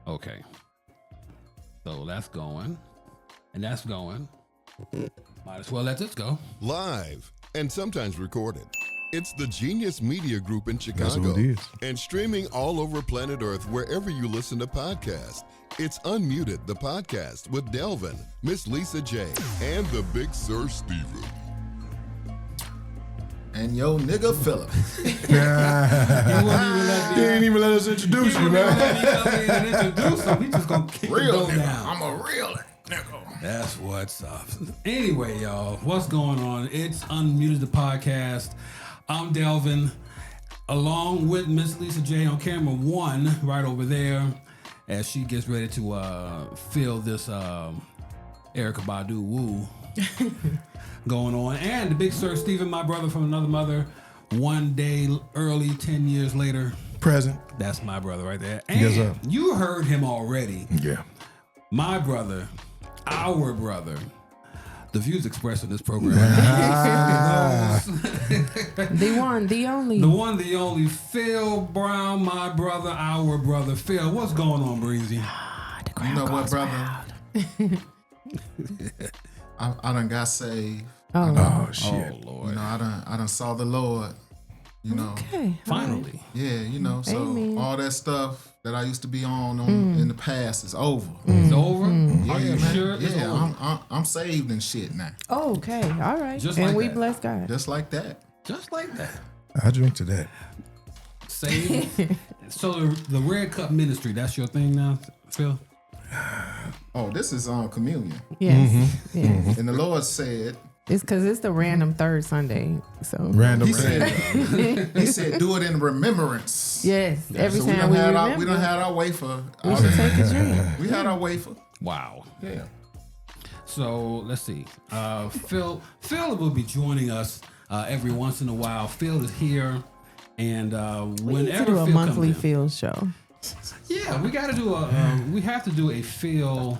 Okay. So that's going. And that's going. Might as well let this go. Live and sometimes recorded. It's the Genius Media Group in Chicago. That's what it is. And streaming all over planet Earth wherever you listen to podcasts. It's Unmuted, the podcast with Delvin, Miss Lisa J, and the Big Sir Steven. And yo nigga Phillip. He ain't even let us introduce you, man. Introduce him. He just gonna kick Real the nigga. down. I'm a real nigga. That's what's up. Anyway, y'all, what's going on? It's Unmuted, the podcast. I'm Delvin, along with Miss Lisa J on camera one, right over there, as she gets ready to feel this Erykah Badu woo going on. And the Big Sir Steven, my brother from another mother, one day early, 10 years later. Present. That's my brother right there. And Yes, sir. you heard him already. Yeah. My brother, our brother, the views expressed in this program. The one, the only. The one, the only, Phil Brown, my brother, our brother. Phil, what's going on, Breezy? You know what, brother? I done got saved. Oh, shit. Oh, Lord. You know, I done saw the Lord. You know. Okay. Finally. Yeah, you know, so Amen. all that stuff that I used to be on in the past is over. It's over? Yeah, Are you man. sure it's Yeah, over? I'm saved and shit now. Oh, okay. All right. Just and like we that. bless God. Just like that. Just like that. I drink to that. Saved. So the Red Cup Ministry, that's your thing now, Phil? Oh, this is on communion. Yes. Mm-hmm. Yes. And the Lord said, It's because it's the random third Sunday. So Random. He said, do it in remembrance. yes, every So time we remember, we done had our wafer. we should take a drink. We had our wafer. Wow. Yeah. So let's see. Phil will be joining us every once in a while. Phil is here, and We need to whenever do a Phil monthly comes in, field show. yeah, we got to do we have to do a Phil.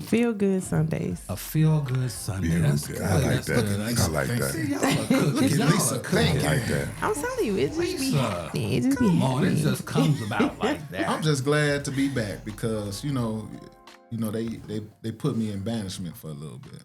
Feel good Sundays. A feel good Sunday. Feel That's good. good. I like That's that. good. I like that. See, y'all are cooking. Y'all Lisa are cooking. I like that. I'm telling you, it just be Lisa, happening. It just be Come on, it happening. just comes about like that. I'm just glad to be back because you know they put me in banishment for a little bit.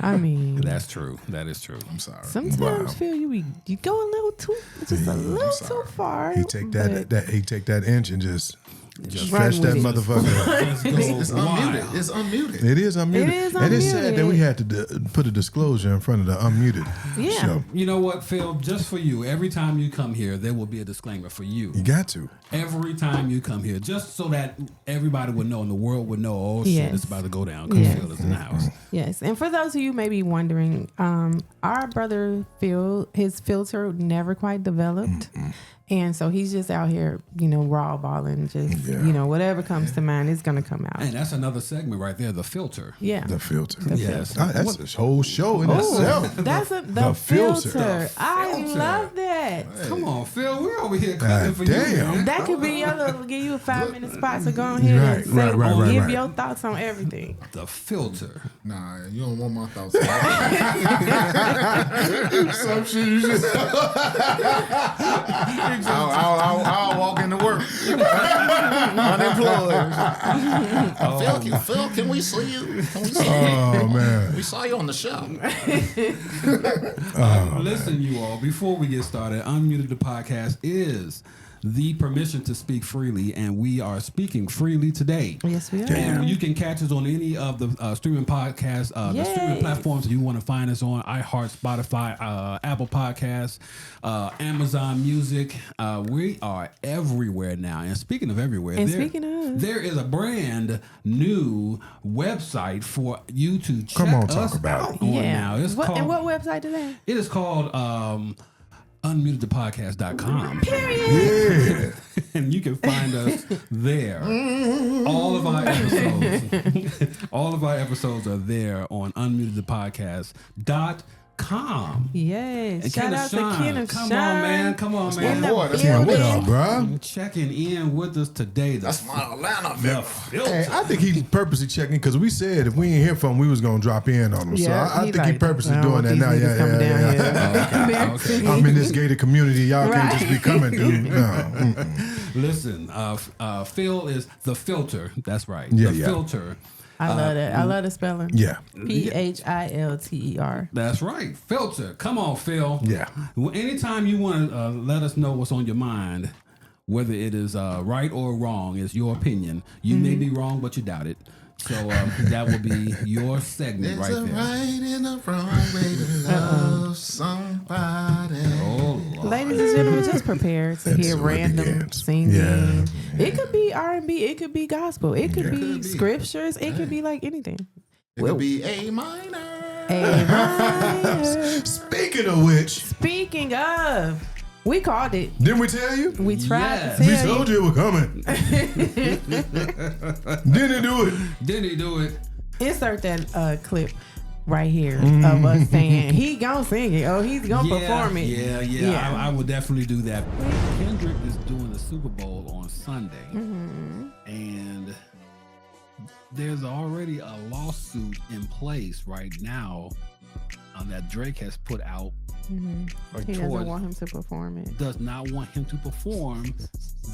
I mean, That's true. That is true. I'm sorry. sometimes Wow. feel you go a little too, just a little too far. He take but that inch and just run stretch that with it. motherfucker. Let's go It's wild. unmuted. It's unmuted. It is unmuted. It is And it said that unmuted. we had to put a disclosure in front of the unmuted Yeah. show. You know what, Phil? Just for you, every time you come here, there will be a disclaimer for you. You got to. Every time you come here, just so that everybody would know and the world would know, oh shit, Yes. it's about to go down because Yes. Phil is in the house. Yes, and for those of you may be wondering, our brother Phil, his filter never quite developed, and so he's just out here, raw balling, just whatever comes to mind is gonna come out. And that's another segment right there, the filter. Yeah, The filter. Yes. That's this whole show in Ooh, itself. that's the The filter. filter. I filter. love that. Come on, Phil, we're over here cooking God for damn. you, man. That could be your little, give you a 5-minute spot to go ahead and say, Right, give right. your thoughts on everything. The filter. Nah, you don't want my thoughts. Some shit you just I'll walk into work. Unemployed. Phil, can we see you? Oh man. We saw you on the show. Listen, you all, before we get started, Unmuted the podcast is the permission to speak freely, and we are speaking freely today. Yes, we are. And you can catch us on any of the streaming podcasts, the streaming Yes. platforms that you want to find us on: iHeart, Spotify, Apple Podcasts, Amazon Music. We are everywhere now. And speaking of everywhere, And speaking of- there is a brand new website for you to check Come on, talk us about out it. on Yeah. now. It's What, called, and what website is that? it is called unmutedthepodcast.com. Yeah. And you can find us there. All of our episodes are there on unmutedthepodcast.com. Yes. And Shout Kenneth out to Shine. Kenneth Come Shine. on, man. Come on, my man. boy. That's Damn, what building. up, bro? Checking in with us today. That's my Atlanta the film. filter. Hey, I think he's purposely checking because we said if we ain't hear from him, we was gonna drop in on him. So I think he purposely doing that now. Yeah. Okay. I'm in this gated community. Y'all can't just be coming, dude. No. Listen, Phil is the filter. That's right. Yeah, the yeah. filter. I love it. I love the spelling. Yeah. PHILTER. That's right. Filter. Come on, Phil. Yeah. Well, anytime you want to let us know what's on your mind, whether it is right or wrong, it's your opinion. You may be wrong, but you doubt it. So that will be your segment right There's a there. right and a wrong way to love somebody. Oh, Lord. Ladies and gentlemen, just prepare to hear random singing. Yeah. It could be R&B. It could be gospel. It could be scriptures. It could be like anything. It could be A minor. A minor. Speaking of which, Speaking of, we called it. didn't we tell you? We tried Yes. to We tell told you. you it was coming. Didn't do it. Didn't he do it? Insert that clip right here of us saying he gonna sing it. Oh, he's gonna perform it. Yeah. I will definitely do that. Kendrick is doing the Super Bowl on Sunday, and there's already a lawsuit in place right now that Drake has put out. He doesn't want him to perform it. Does not want him to perform.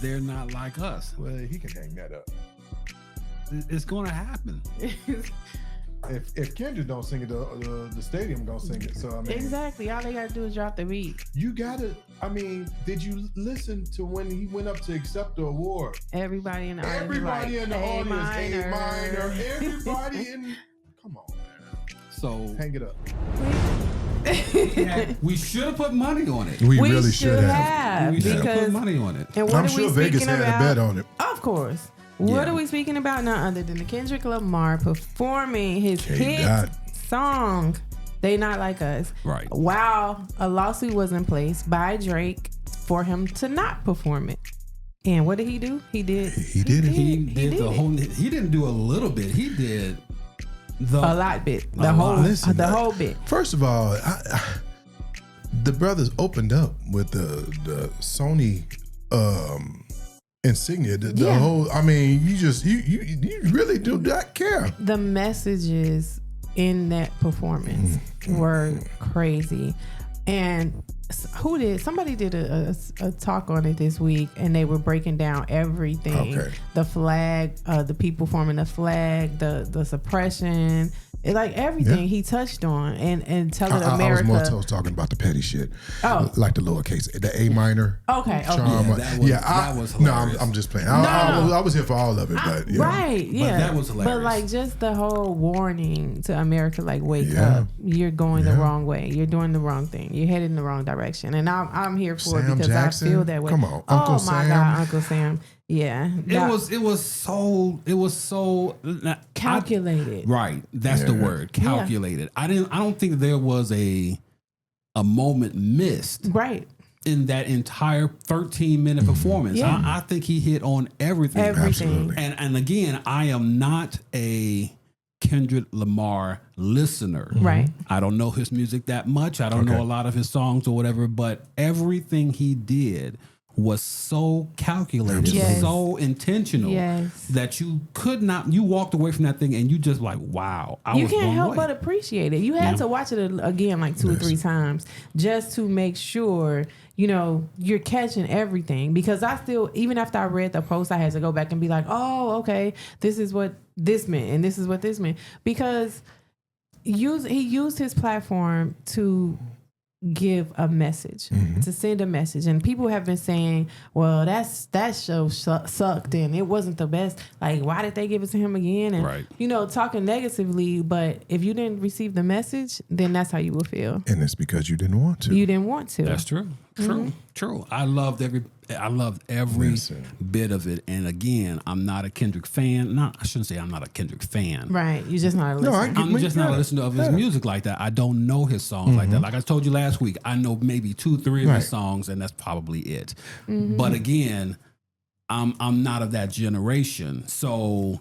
They're not like us. Well, he can hang that up. It's going to happen. If Kendrick don't sing it, the stadium gonna sing it. So I mean, Exactly. All they gotta do is drop the beat. you gotta. I mean, did you listen to when he went up to accept the award? Everybody in the audience. Everybody like, in the A audience, minor. A minor. Everybody in. Come on, man. So Hang it up. we should have put money on it. We, We really should have We should have put because. money on it. And what I'm are sure we Vegas speaking had about? a bet on it. Of course. What Yeah. are we speaking about? None other than the Kendrick Lamar performing his hit K-Dot. song, They Not Like Us. Right. While a lawsuit was in place by Drake for him to not perform it. And what did he do? He did. He did it. He did the whole. He didn't do a little bit. He did A lot bit. The A whole lot. Listen, the whole bit. First of all, the brothers opened up with the Sony insignia. The Yeah. whole. I mean, you really do not care. The messages in that performance were crazy. And somebody did a talk on it this week, and they were breaking down everything. Okay. The flag, the people forming the flag, the suppression, like everything he touched on and telling I was America. more so talking about the petty shit. Oh. Like the lowercase, the A minor. Okay. Charm. Yeah, that was no, hilarious. I'm just playing. No. I was here for all of it, but yeah. Right, yeah. that was hilarious. But like just the whole warning to America, like wake Yeah. up, you're going the Yeah. wrong way, you're doing the wrong thing, you're headed in the wrong direction, and I'm here for it Sam because Jackson? I feel that way. Come on, Uncle oh my Sam. God, Uncle Sam, yeah, It was so calculated. Right. That's the Yeah. word. Calculated. I don't think there was a moment missed Right, in that entire 13-minute performance. Yeah. I think he hit on everything. everything. And again, I am not a Kendrick Lamar listener. Right. I don't know his music that much. I don't know a lot of his songs or whatever, but everything he did was so calculated, Yes. so intentional Yes. that you walked away from that thing and you just like, wow, I You was can't blown help away. but appreciate it. You had to watch it again like 2 or 3 times just to make sure, you're catching everything. Because I still, even after I read the post, I had to go back and be like, oh, okay, this is what this meant and this is what this meant. Because he used his platform to give a message, to send a message. And people have been saying, well, that show sucked and it wasn't the best. Like, why did they give it to him again? And, Right. talking negatively. But if you didn't receive the message, then that's how you will feel. And it's because you didn't want to. You didn't want to. That's true. True. I loved every Listen. bit of it. And again, I'm not a Kendrick fan. I shouldn't say I'm not a Kendrick fan. Right. You're just not a listener. I get- I'm just not a listener of his Yeah. music like that. I don't know his songs like that. Like I told you last week, I know maybe 2-3 of Right. his songs, and that's probably it. But again, I'm not of that generation, so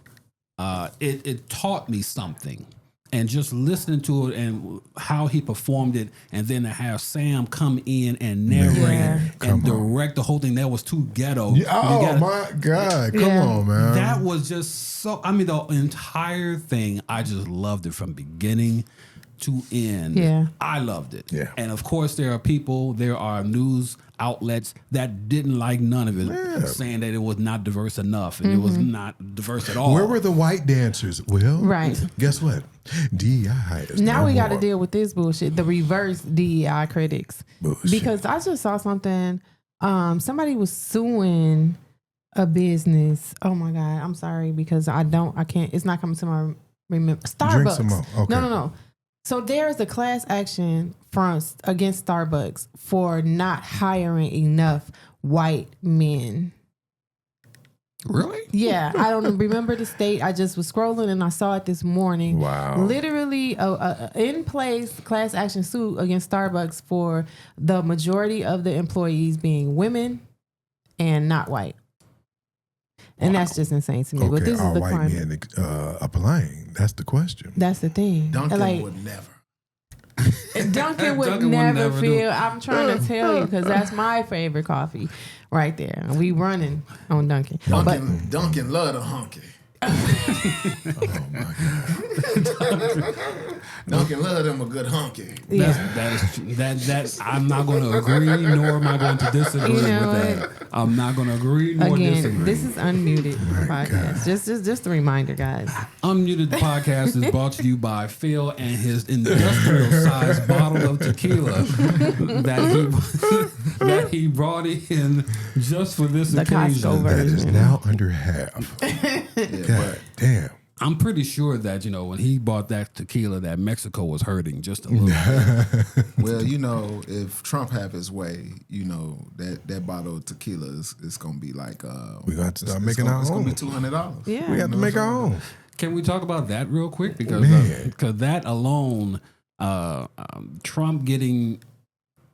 it taught me something. And just listening to it and how he performed it, and then to have Sam come in and narrate Yeah. and direct the whole thing, that was too ghetto. Yeah, You oh gotta- my God! Come Yeah. on, man. that was just so. I mean, the entire thing, I just loved it from beginning to end. Yeah. I loved it. Yeah. And of course, there are news outlets that didn't like none of it, saying that it was not diverse enough and it was not diverse at all. Where were the white dancers? Well, Right. guess what? DEI is Now no we got to more. deal with this bullshit, the reverse DEI critics. Bullshit. Because I just saw something. Somebody was suing a business. Oh my God, I'm sorry because I can't. It's not coming to my remember. Starbucks. Drink some more. Okay. No. So there's a class action against Starbucks for not hiring enough white men. Really? Yeah, I don't remember the state. I just was scrolling and I saw it this morning. Wow. Literally, in place class action suit against Starbucks for the majority of the employees being women and not white. And that's just insane to me. Okay, But this is are the white crime. men applying? That's the question. That's the thing. Duncan would never. Duncan would Duncan would never never do. feel. I'm trying to tell you because that's my favorite coffee, right there. And we running on Duncan. But Duncan love the hunky. Duncan love them a good hunky. That's I'm not going to agree, nor am I going to disagree with that. I'm not going to agree nor disagree. Again, this is unmuted podcast. Just a reminder, guys. Unmuted podcast is brought to you by Phil and his industrial-sized bottle of tequila that he brought in just for this The occasion. Costco That is version. now under half. God damn. I'm pretty sure that when he bought that tequila, that Mexico was hurting just a little bit. Well, if Trump have his way, that bottle of tequila is gonna be like We got to start making our It's gonna own. be $200. Yeah. We got to make our own. Can we talk about that real quick? Because that alone, Trump getting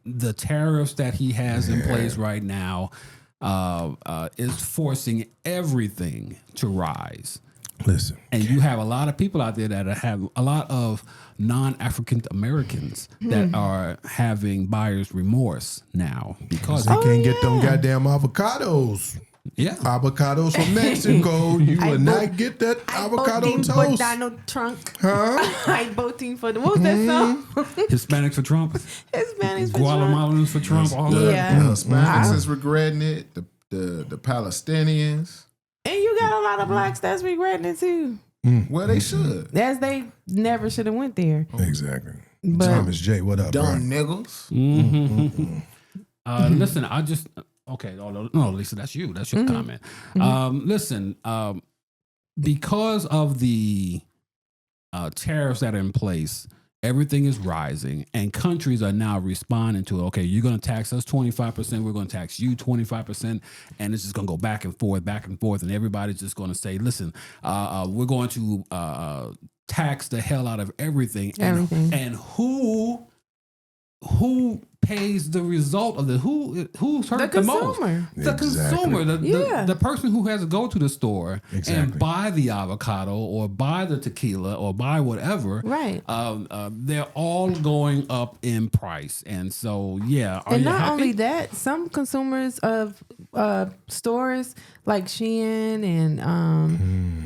the tariffs that he has in place right now is forcing everything to rise. Listen. And you have a lot of people out there that have a lot of non-African Americans that are having buyer's remorse now because They can't get them goddamn avocados. yeah. Avocados from Mexico. You will not get that avocado voting for toast. Donald Trump. Huh? I voting for what was that song? Hispanics for Trump, Hispanics for Trump. Guatemalans for Trump, all The Yeah. Hispanics is regretting it. The Palestinians. And you got a lot of blacks that's regretting it too. Well, they should. As they never should have went there. Exactly. But Thomas J, what up, Dumb bro? niggas. Listen, I just okay. Oh, no, Lisa, that's you. That's your comment. Listen, because of the tariffs that are in place, everything is rising, and countries are now responding to it. Okay, you're going to tax us 25%. We're going to tax you 25%, and it's just going to go back and forth, and everybody's just going to say, "Listen, we're going to tax the hell out of everything." Everything. And who pays the result of the who's hurt the most? consumer. The Exactly. consumer, Yeah. the person who has to go to the store Exactly. and buy the avocado or buy the tequila or buy whatever. Right. They're all going up in price, and so yeah. Are And you not happy? only that, some consumers of stores like Shein and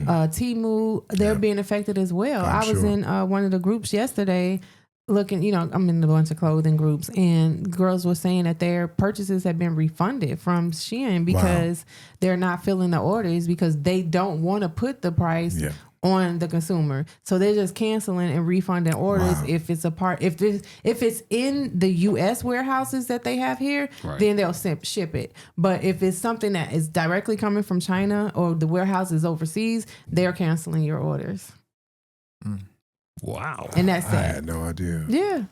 Temu, they're being affected as well. I'm I was sure. in one of the groups yesterday looking, I'm in a bunch of clothing groups, and girls were saying that their purchases have been refunded from Shein because they're not filling the orders because they don't want to put the price on the consumer. So they're just canceling and refunding orders if it's if it's in the US warehouses that they have here, then they'll ship it. But if it's something that is directly coming from China or the warehouse is overseas, they're canceling your orders. Wow. And that's I sad. had no idea. Yeah.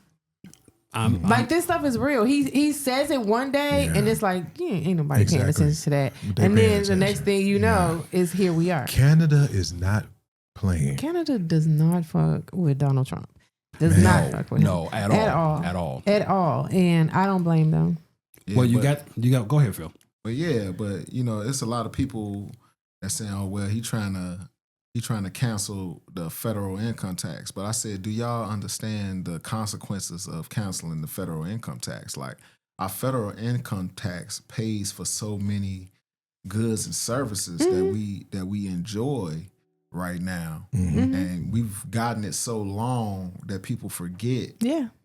Like this stuff is real. He says it one day and it's like, ain't nobody paying Exactly. attention to that. They And paying then the next attention. thing you know is here we are. Canada is not playing. Canada does not fuck with Donald Trump. Does not fuck with him. No, at all. At all. And I don't blame them. Yeah, Well, you but- got. Go ahead, Phil. But it's a lot of people that saying, "Oh, well, he trying to cancel the federal income tax." But I said, do y'all understand the consequences of canceling the federal income tax? Like, our federal income tax pays for so many goods and services that we enjoy right now, and we've gotten it so long that people forget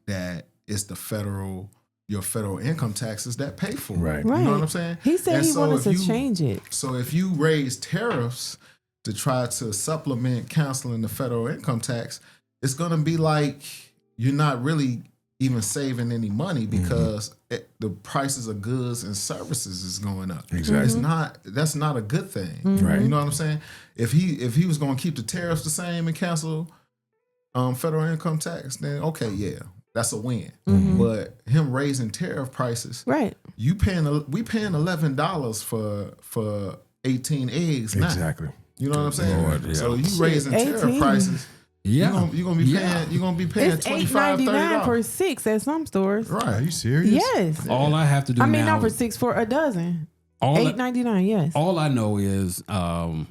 that it's your federal income taxes that pay for it. Right. You know what I'm saying? He said he wanted to change it. So if you raise tariffs to try to supplement canceling the federal income tax, it's going to be like you're not really even saving any money because the prices of goods and services is going up. Exactly. That's not a good thing. Right. You know what I'm saying? If he was going to keep the tariffs the same and cancel federal income tax, then okay, yeah, that's a win. But him raising tariff prices, right? We paying $11 for 18 eggs now. Exactly. You know what I'm saying? Lord, yeah. So you raising tariff prices. Yeah, you're gonna be paying it's $25, $8.99 $30 for 6 at some stores. Right? Are you serious? Yes. all I have to do now. I mean, not for 6, for a dozen. $8.99. Yes. All I know is I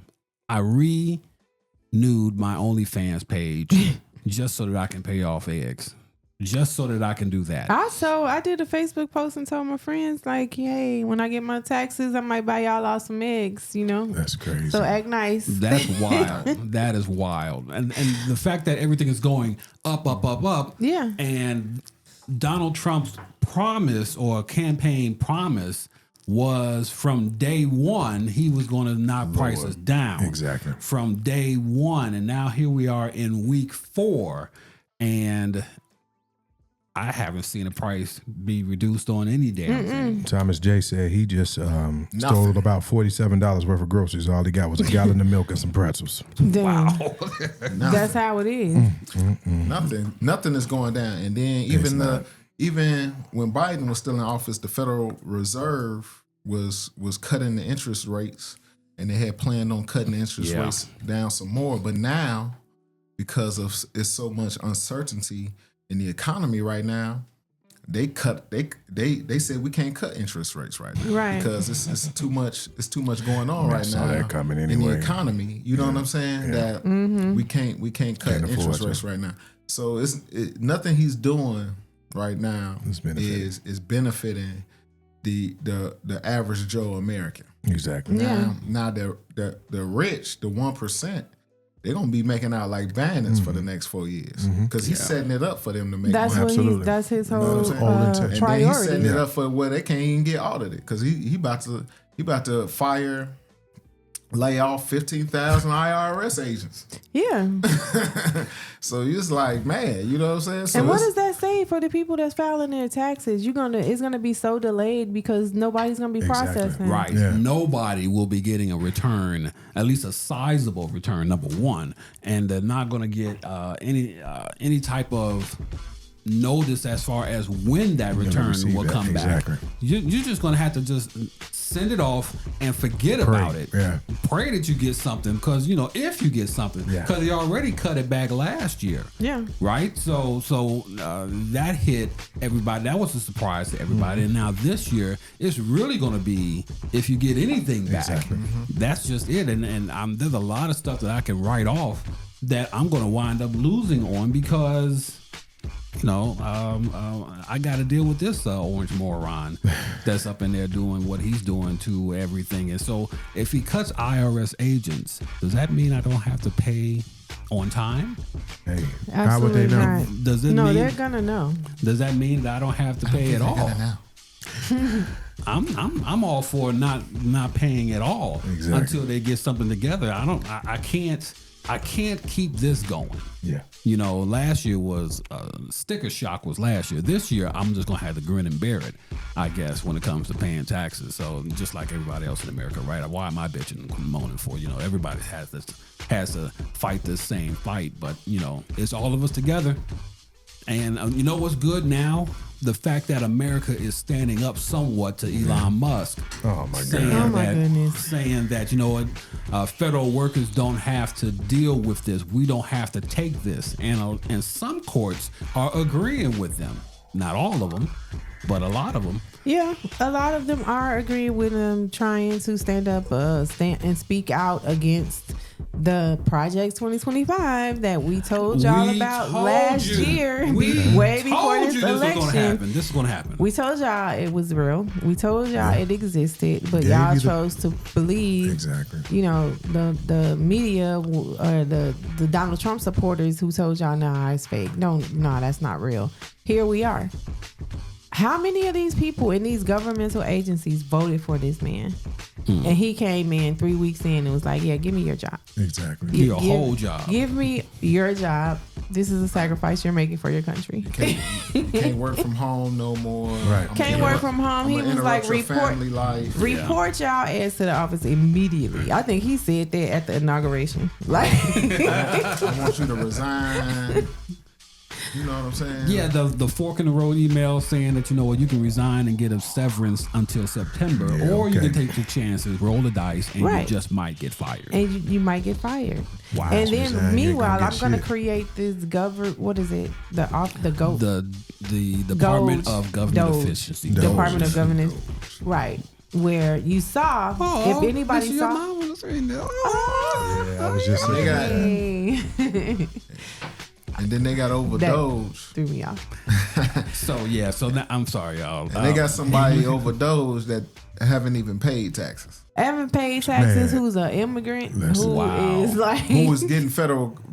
renewed my OnlyFans page just so that I can pay off eggs. Just so that I can do that. Also, I did a Facebook post and told my friends, like, hey, when I get my taxes, I might buy y'all all some eggs, you know? That's crazy. So act nice. That's wild. That is wild. And the fact that everything is going up. Yeah. And Donald Trump's promise or campaign promise was from day one, he was going to knock prices down. Exactly. From day one. And now here we are in week 4. And I haven't seen a price be reduced on any damn thing. Thomas J said he just stole about $47 worth of groceries. All he got was a gallon of milk and some pretzels. Damn. Wow. That's how it is. Nothing is going down. And then even when Biden was still in office, the Federal Reserve was cutting the interest rates, and they had planned on cutting the interest rates down some more. But now, because of it's so much uncertainty in the economy right now, they said we can't cut interest rates right now, right? Because it's too much going on right now that coming anyway. in the economy. You know what I'm saying? That we can't cut interest rates right now. So nothing he's doing right now is benefiting the average Joe American. Exactly. Now the rich, the 1%. They're gonna be making out like bandits for the next 4 years because he's setting it up for them to make money. Absolutely. That's his whole and priority. then he's setting it up for where they can't even get audited because he about to lay off 15,000 IRS agents. Yeah. So you're just like, man, you know what I'm saying? So and what does that say for the people that's filing their taxes? It's gonna be so delayed because nobody's gonna be processing. Right. Yeah. Nobody will be getting a return, at least a sizable return, number one. And they're not gonna get any type of notice as far as when that return will come back. You're just gonna have to just send it off and forget about it. Yeah. Pray that you get something, because if you get something, because they already cut it back last year. Yeah. Right. So that hit everybody. That was a surprise to everybody. And now this year, it's really going to be if you get anything back. Exactly. That's just it. And there's a lot of stuff that I can write off that I'm going to wind up losing on because I got to deal with this orange moron that's up in there doing what he's doing to everything. And so if he cuts IRS agents, does that mean I don't have to pay on time? Hey, absolutely how would they know? Not. Does it mean they're gonna know? Does that mean that I don't have to pay at all? I'm all for not paying at all until they get something together. I can't keep this going. Yeah. Last year was sticker shock was last year. This year, I'm just going to have to grin and bear it, I guess, when it comes to paying taxes. So just like everybody else in America, right? Why am I bitching and moaning for? Everybody has to fight this same fight, but it's all of us together. And you know what's good now? The fact that America is standing up somewhat to Elon Musk. Oh my God! Saying that federal workers don't have to deal with this. We don't have to take this. And some courts are agreeing with them. Not all of them, but a lot of them. Yeah, a lot of them are agreeing with them, trying to stand up, and speak out against the Project 2025 that we told y'all about last year, way before this election. This is going to happen. We told y'all it was real. We told y'all it existed, but y'all chose to believe. Exactly. You know, the media or the Donald Trump supporters who told y'all, nah, it's fake. No, that's not real. Here we are. How many of these people in these governmental agencies voted for this man? And he came in 3 weeks in and was like, yeah, give me your job. Exactly. Your whole job. Give me your job. This is a sacrifice you're making for your country. You can't work from home no more. Right. Can't work from home. He was like, report y'all ass to the office immediately. I think he said that at the inauguration. Like, I want you to resign. You know what I'm saying? Yeah, the fork in the road email saying that, you know what, you can resign and get a severance until September, or you can take your chances, roll the dice, and you just might get fired. And you might get fired. Wow. And then meanwhile, I'm going to create this what is it? The Department of Government Efficiency. Department of Government, right? Where you saw, if anybody saw, I was just saying. And then they got overdosed. Threw me off. So now, I'm sorry, y'all. And they got somebody overdosed that haven't even paid taxes. Haven't paid taxes. Who's an immigrant? Is like who was getting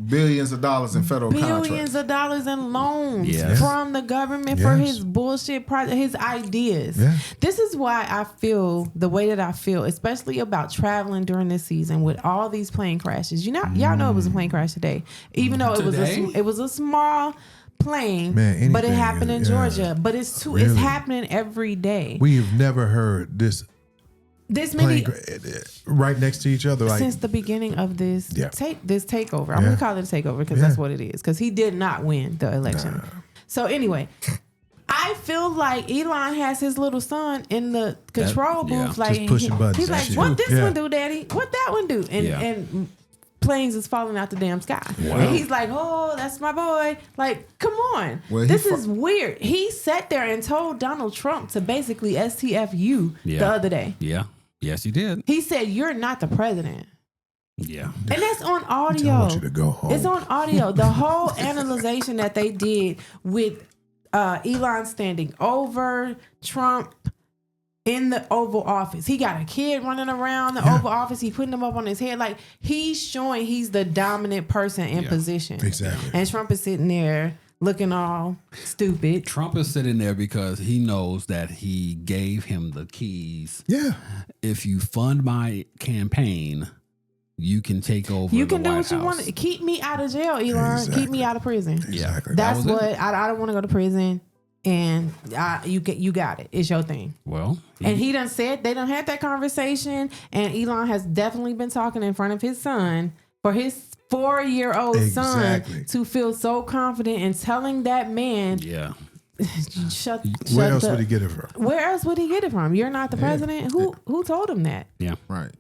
billions of dollars in federal contracts. Billions of dollars in loans from the government for his bullshit project, his ideas. Yeah. This is why I feel the way that I feel, especially about traveling during this season with all these plane crashes. Y'all know it was a plane crash today, even though it was a small plane, but it happened in Georgia. But it's happening every day. We've never heard this many right next to each other since the beginning of this takeover. I'm gonna call it a takeover because that's what it is. Because he did not win the election. So anyway, I feel like Elon has his little son in the control booth, like just pushing buttons. He's like, "What this one do, Daddy? What that one do?" And planes is falling out the damn sky. Wow. And he's like, "Oh, that's my boy." Like, come on. This is weird. He sat there and told Donald Trump to basically STFU the other day. Yeah. Yes, he did. He said, "You're not the president." Yeah. And that's on audio. I want you to go home. It's on audio. The whole analyzation that they did with Elon standing over Trump in the Oval Office. He got a kid running around the Oval Office. He putting him up on his head. Like, he's showing he's the dominant person in position. Exactly. And Trump is sitting there looking all stupid. Trump is sitting there because he knows that he gave him the keys. Yeah. If you fund my campaign, you can take over. You can do what you want. Keep me out of jail, Elon. Exactly. Keep me out of prison. Exactly. That's what I don't want to go to prison. And you got it. It's your thing. Well, and he done said they done had that conversation, and Elon has definitely been talking in front of his son for his 4-year-old son to feel so confident in telling that man, shut. Where else would he get it from? Where else would he get it from? You're not the president. Who told him that? Yeah, right.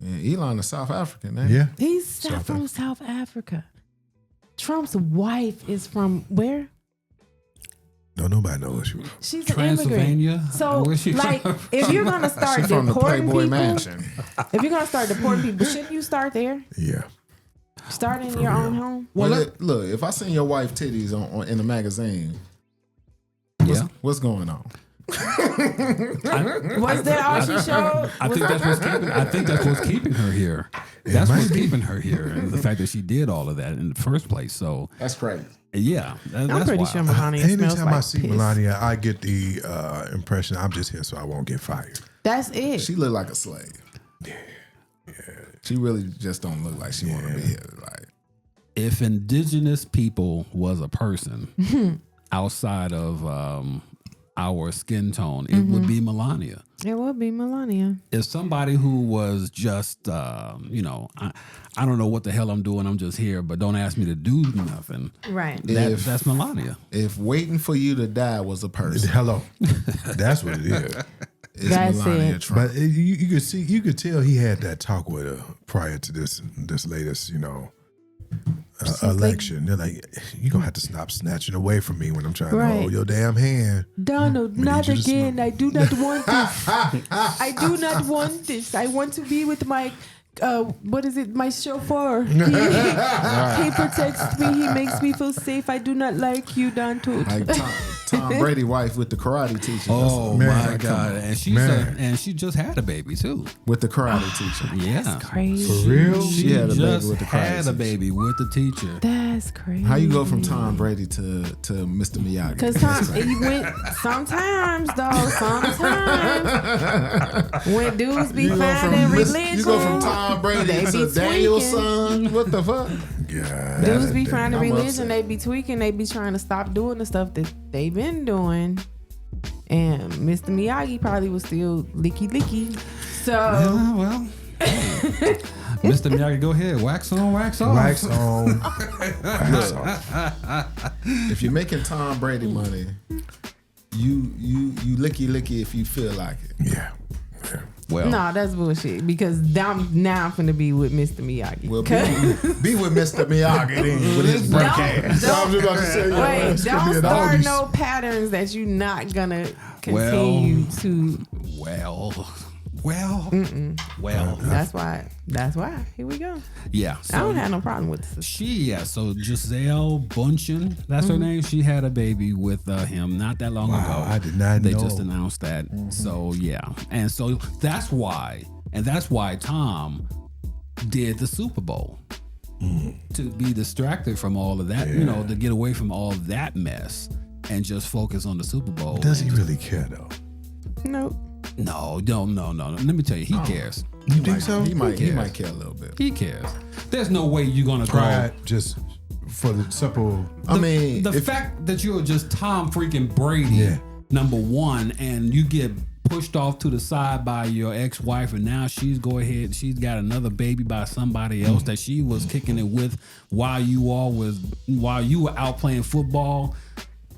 Yeah, Elon is South African, man. Yeah, he's from South Africa. Trump's wife is from where? No, nobody knows where she was. She's Transylvania. An immigrant. So, like, if you're gonna start from the deporting Playboy people, Mansion. If you're gonna start deporting people, shouldn't you start there? Yeah. Start in your own home. Well, look, if I seen your wife titties on in a magazine, what's going on? Was that all she showed? I think that's what's keeping her here. That's what's keeping her here, and the fact that she did all of that in the first place. So that's crazy. Yeah, I'm pretty sure Melania smells anytime like I see piss. Melania, I get the impression I'm just here so I won't get fired. That's it. She look like a slave. Yeah. She really just don't look like she want to be here. Like, if indigenous people was a person outside of our skin tone, it would be Melania. It would be Melania. If somebody who was just, I don't know what the hell I'm doing, I'm just here, but don't ask me to do nothing. Right. That's Melania. If waiting for you to die was a person. Hello. That's what it is. It's That's Melania it. Trump. But you could tell he had that talk with her prior to this latest, election. They're like, you're going to have to stop snatching away from me when I'm trying to hold your damn hand. Donald, not again. I do not want this. I do not want this. I want to be with my what is it? My chauffeur. He protects me. He makes me feel safe. I do not like you, Donto. Like Tom Brady wife with the karate teacher. Oh Man, my God! And she just had a baby too. With the karate teacher. Yeah, That's crazy. For real? She had a baby just with the karate had a teacher. baby with the teacher. That's crazy. How you go from Tom Brady to Mr. Miyagi? Because sometimes when dudes be finding religion, You go from Tom Brady they to be Daniel's tweaking. son. What the fuck? Yeah. Dudes be finding I'm religion, upset. they be tweaking, they be trying to stop doing the stuff that they been doing. And Mr. Miyagi probably was still licky. So Yeah, well, Mr. Miyagi, go ahead. Wax on, wax off. Wax on. Wax off. If you're making Tom Brady money, you licky if you feel like it. Yeah. Well, no, that's bullshit. Because now I'm finna be with Mr. Miyagi. Well, be with Mr. Miyagi then with his break ass. I was about to say, Wait, it's gonna don't be an start oldies. no patterns that you're not gonna continue to. well. That's why. Here we go. Yeah. I don't have no problem with this. So Giselle Bundchen, that's her name. She had a baby with him not that long ago. I did not They know. just announced that. So yeah, and so that's why Tom did the Super Bowl to be distracted from all of that. You know, to get away from all that mess and just focus on the Super Bowl. Does he really care though? Nope. No. Let me tell you, he cares. You think so? He might care a little bit. He cares. There's no way you're gonna go. Right, just for the simple. I mean, The fact that you're just Tom freaking Brady, number one, and you get pushed off to the side by your ex-wife, and now she's got another baby by somebody else that she was kicking it with while you were out playing football.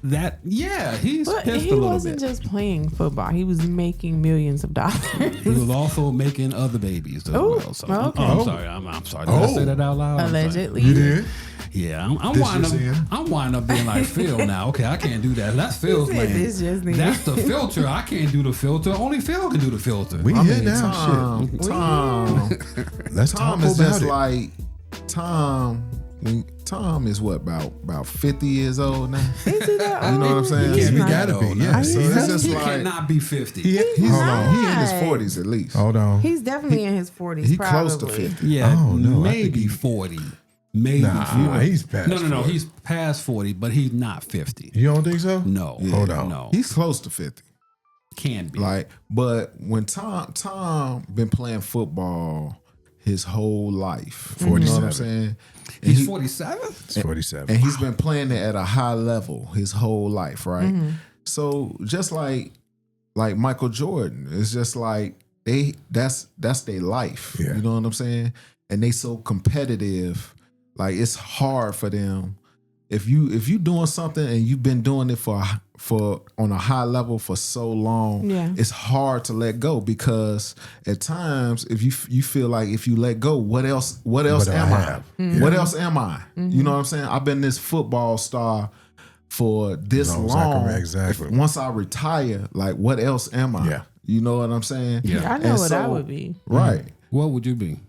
He's But pissed he a little wasn't bit. just playing football. He was making millions of dollars. He was also making other babies as Oh, well. So, okay. I'm sorry. I'm sorry. Did I say that out loud? I'm sorry. Allegedly. You did? Yeah, I'm This winding just in? up. I'm winding up being like Phil now. Okay, I can't do that. That's Phil's He said lane. this just in. That's the filter. I can't do the filter. Only Phil can do the filter. We I here mean, now. Tom Let's Tom talk is about just it. like Tom is what, about 50 years old now? Is he that You know what I'm saying? He's we not. gotta be. Yeah. So He it's has just to be. He like cannot be 50. he's Hold on. he in his not. 40s at least. Hold on. He's definitely in his 40s. He probably. close to 50. Yeah, Oh, no, I maybe think he- 40. Maybe Nah, 40. he's past No, 40. he's past 40, but he's not 50. You don't think so? No. Hold on. No. He's close to 50. Can be. But when Tom been playing football his whole life, 47. you know what I'm saying? And He's he- 47? It's 47. and he's been playing it at a high level his whole life, right? So just like Michael Jordan, it's just like that's their life. Yeah. You know what I'm saying? And they so competitive, like it's hard for them. If you doing something and you've been doing it for on a high level for so long, it's hard to let go, because at times if you feel like if you let go, what else do I am I? have? What else am I? You know what I'm saying? I've been this football star for this No, long. exactly. Once I retire, like what else am I? Yeah. You know what I'm saying? Yeah. I know And what I so- would be. Right. What would you be?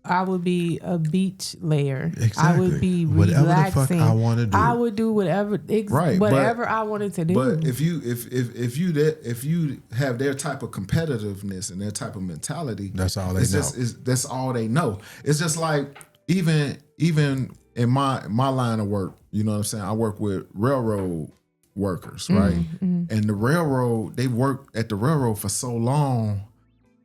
I would be a beach layer. I Exactly. would be Whatever the fuck relaxing. I wanna do. I would do whatever, Right, whatever I wanted to do. But if you have their type of competitiveness and their type of mentality, That's all they it's know. That's all they know. It's just like even in my line of work, you know what I'm saying? I work with railroad workers, right? And the railroad, they work at the railroad for so long.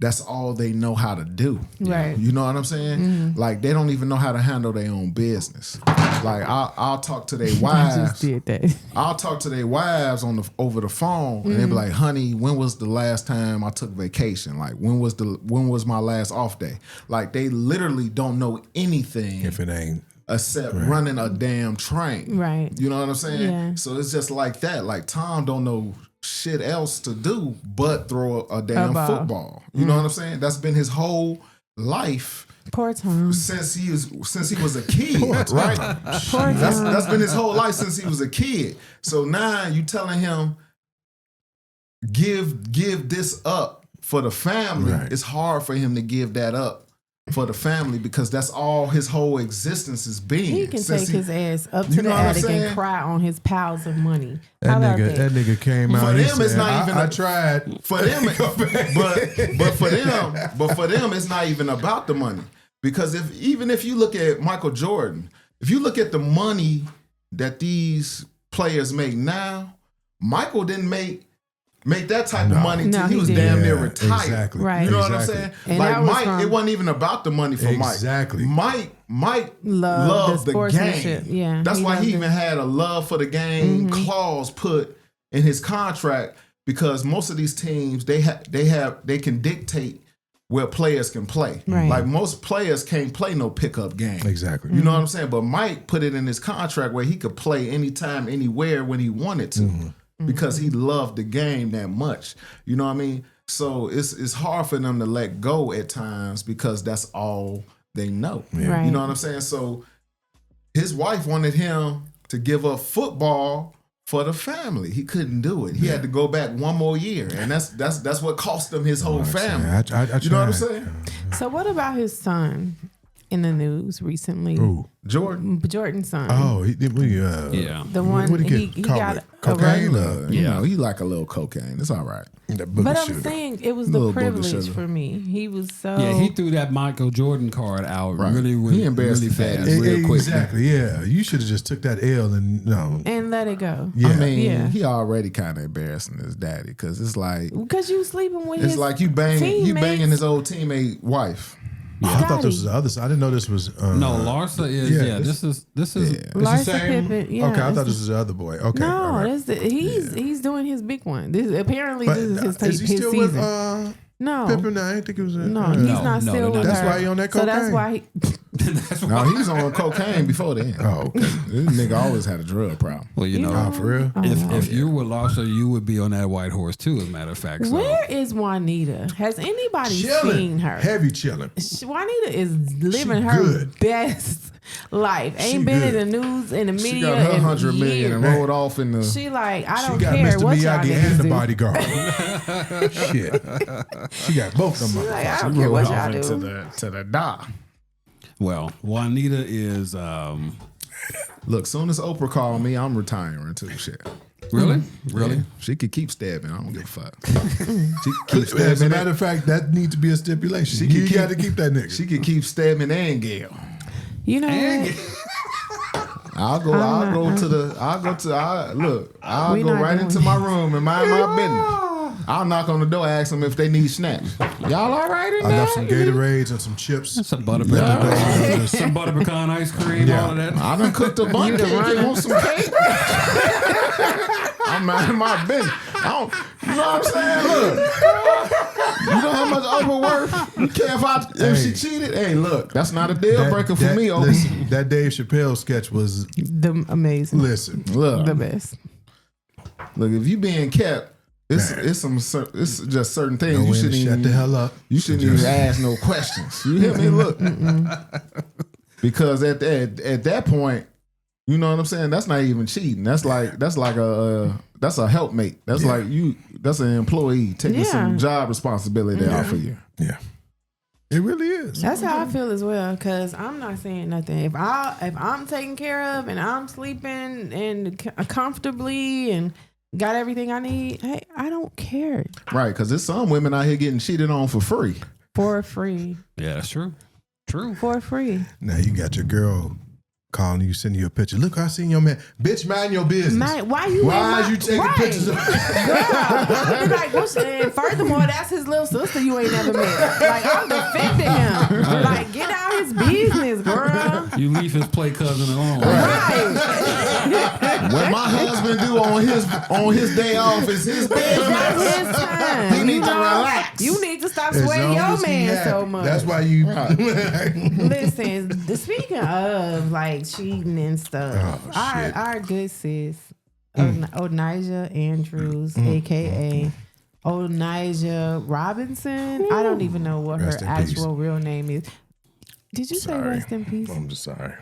That's all they know how to do. Right. You know what I'm saying? Like they don't even know how to handle their own business. Like I'll talk to their I wives. just did that. I'll talk to their wives over the phone, and they be like, "Honey, when was the last time I took vacation? Like, when was my last off day?" Like, they literally don't know anything If it ain't. except running a damn train. Right. You know what I'm saying? Yeah. So it's just like that. Like Tom don't know shit else to do but throw a damn ball. football. You know what I'm saying? That's been his whole life Poor Tom. since he was a kid, right? Poor Tom. That's been his whole life since he was a kid. So now you telling him give this up for the family. Right. It's hard for him to give that up for the family because that's all his whole existence is being. He can take his ass up to the attic and cry on his piles of money. That nigga came out. For them, it's not even. I tried. For them, but for them, it's not even about the money. Because if you look at Michael Jordan, if you look at the money that these players make now, Michael didn't make that type of money until he was damn near retired. Exactly. Right. You know what I'm saying? And like Mike, it wasn't even about the money for Mike. Exactly. Mike loved the game. Yeah. That's why he even had a love for the game clause put in his contract because most of these teams they can dictate where players can play. Right. Like most players can't play no pickup game. Exactly. You know what I'm saying? But Mike put it in his contract where he could play anytime, anywhere when he wanted to. Because he loved the game that much. You know what I mean? So it's hard for them to let go at times because that's all they know. Yeah. Right. You know what I'm saying? So his wife wanted him to give up football for the family. He couldn't do it. He had to go back one more year. And that's what cost him his whole family. I you know what I'm saying? So what about his son in the news recently? Ooh. Jordan's son. Oh, the one what he got cocaine. You know, he like a little cocaine. It's all right. But I'm saying it was the privilege for me. He was so he threw that Michael Jordan card out really he embarrassed really his fast, daddy real quick. Exactly. Yeah, you should have just took that L and let it go. Yeah. I mean, he already kind of embarrassing his daddy because it's like you sleeping with it's his like you banging his old teammate wife. Yeah, I thought this was the other side. I didn't know this was. No, Larsa is. This is Larsa Pippen. Yeah, okay, I thought this was the other boy. Okay, no, he's doing his big one. This is his is he still season. With, no, Pippen, I didn't think it was. He's not still with That's her. why he on that cocaine. So that's why he. No, he was on cocaine before then. Oh, okay. This nigga always had a drug problem. Well, you know, for real. If you were Larsa, you would be on that white horse too. As a matter of fact, so. Where is Juanita? Has anybody seen her? Heavy chilling. Juanita is living her best life. Ain't been in the news, in the media. She got her $100 million and rolled off in the. She like, I don't she got care Mr. what y'all Miyagi niggas and the do. bodyguard. Shit. She got both of them. Like, I don't care what y'all do. To the dock. Well, Juanita is. Look, soon as Oprah called me, I'm retiring too. Shit. Really? Yeah. She could keep stabbing. I don't give a fuck. She could keep stabbing. As a matter of fact, that needs to be a stipulation. You got to keep that nigga. She could keep stabbing and Gail. You know what? I'll go right into my room and mind my business. I'll knock on the door, ask them if they need snacks. Y'all all right in I there? left some Gatorades and some chips. Some butter pecan, some butter pecan ice cream, all of that. I done cooked a bun cake. You want some cake? I'm minding my business. You know what I'm saying? Look. You know how much Oprah worth? You care if she cheated? Hey, look, that's not a deal breaker for me, Oprah. Listen, that Dave Chappelle sketch was amazing. Listen, look, the best. Look, if you being kept, it's just certain things you shouldn't even shut the hell up. You shouldn't even ask no questions. You hear me? Look, because at that point, you know what I'm saying. That's not even cheating. That's like a helpmate. That's like you. That's an employee taking some job responsibility off of you. Yeah. It really is. That's how I feel as well. Cause I'm not saying nothing. If I'm taken care of and I'm sleeping and comfortably and got everything I need, hey, I don't care. Right, because there's some women out here getting cheated on for free. For free. Yeah, that's true. True. For free. Now you got your girl calling you, sending you a picture. Look, I seen your man. Bitch, mind your business. Why is you taking pictures of Girl, like, and furthermore, that's his little sister you ain't never met. Like, I'm defending him. Right. Like, get out his business, girl. You leave his play cousin alone. Right. What my husband do on his day off is his business. It's not his time. He need to relax. You need to stop sweating your man so much. That's why you. Listen, speaking of like cheating and stuff, our good sis, Onijah Andrews, aka Onijah Robinson. I don't even know what her actual real name is. Did you say rest in peace? I'm just sorry.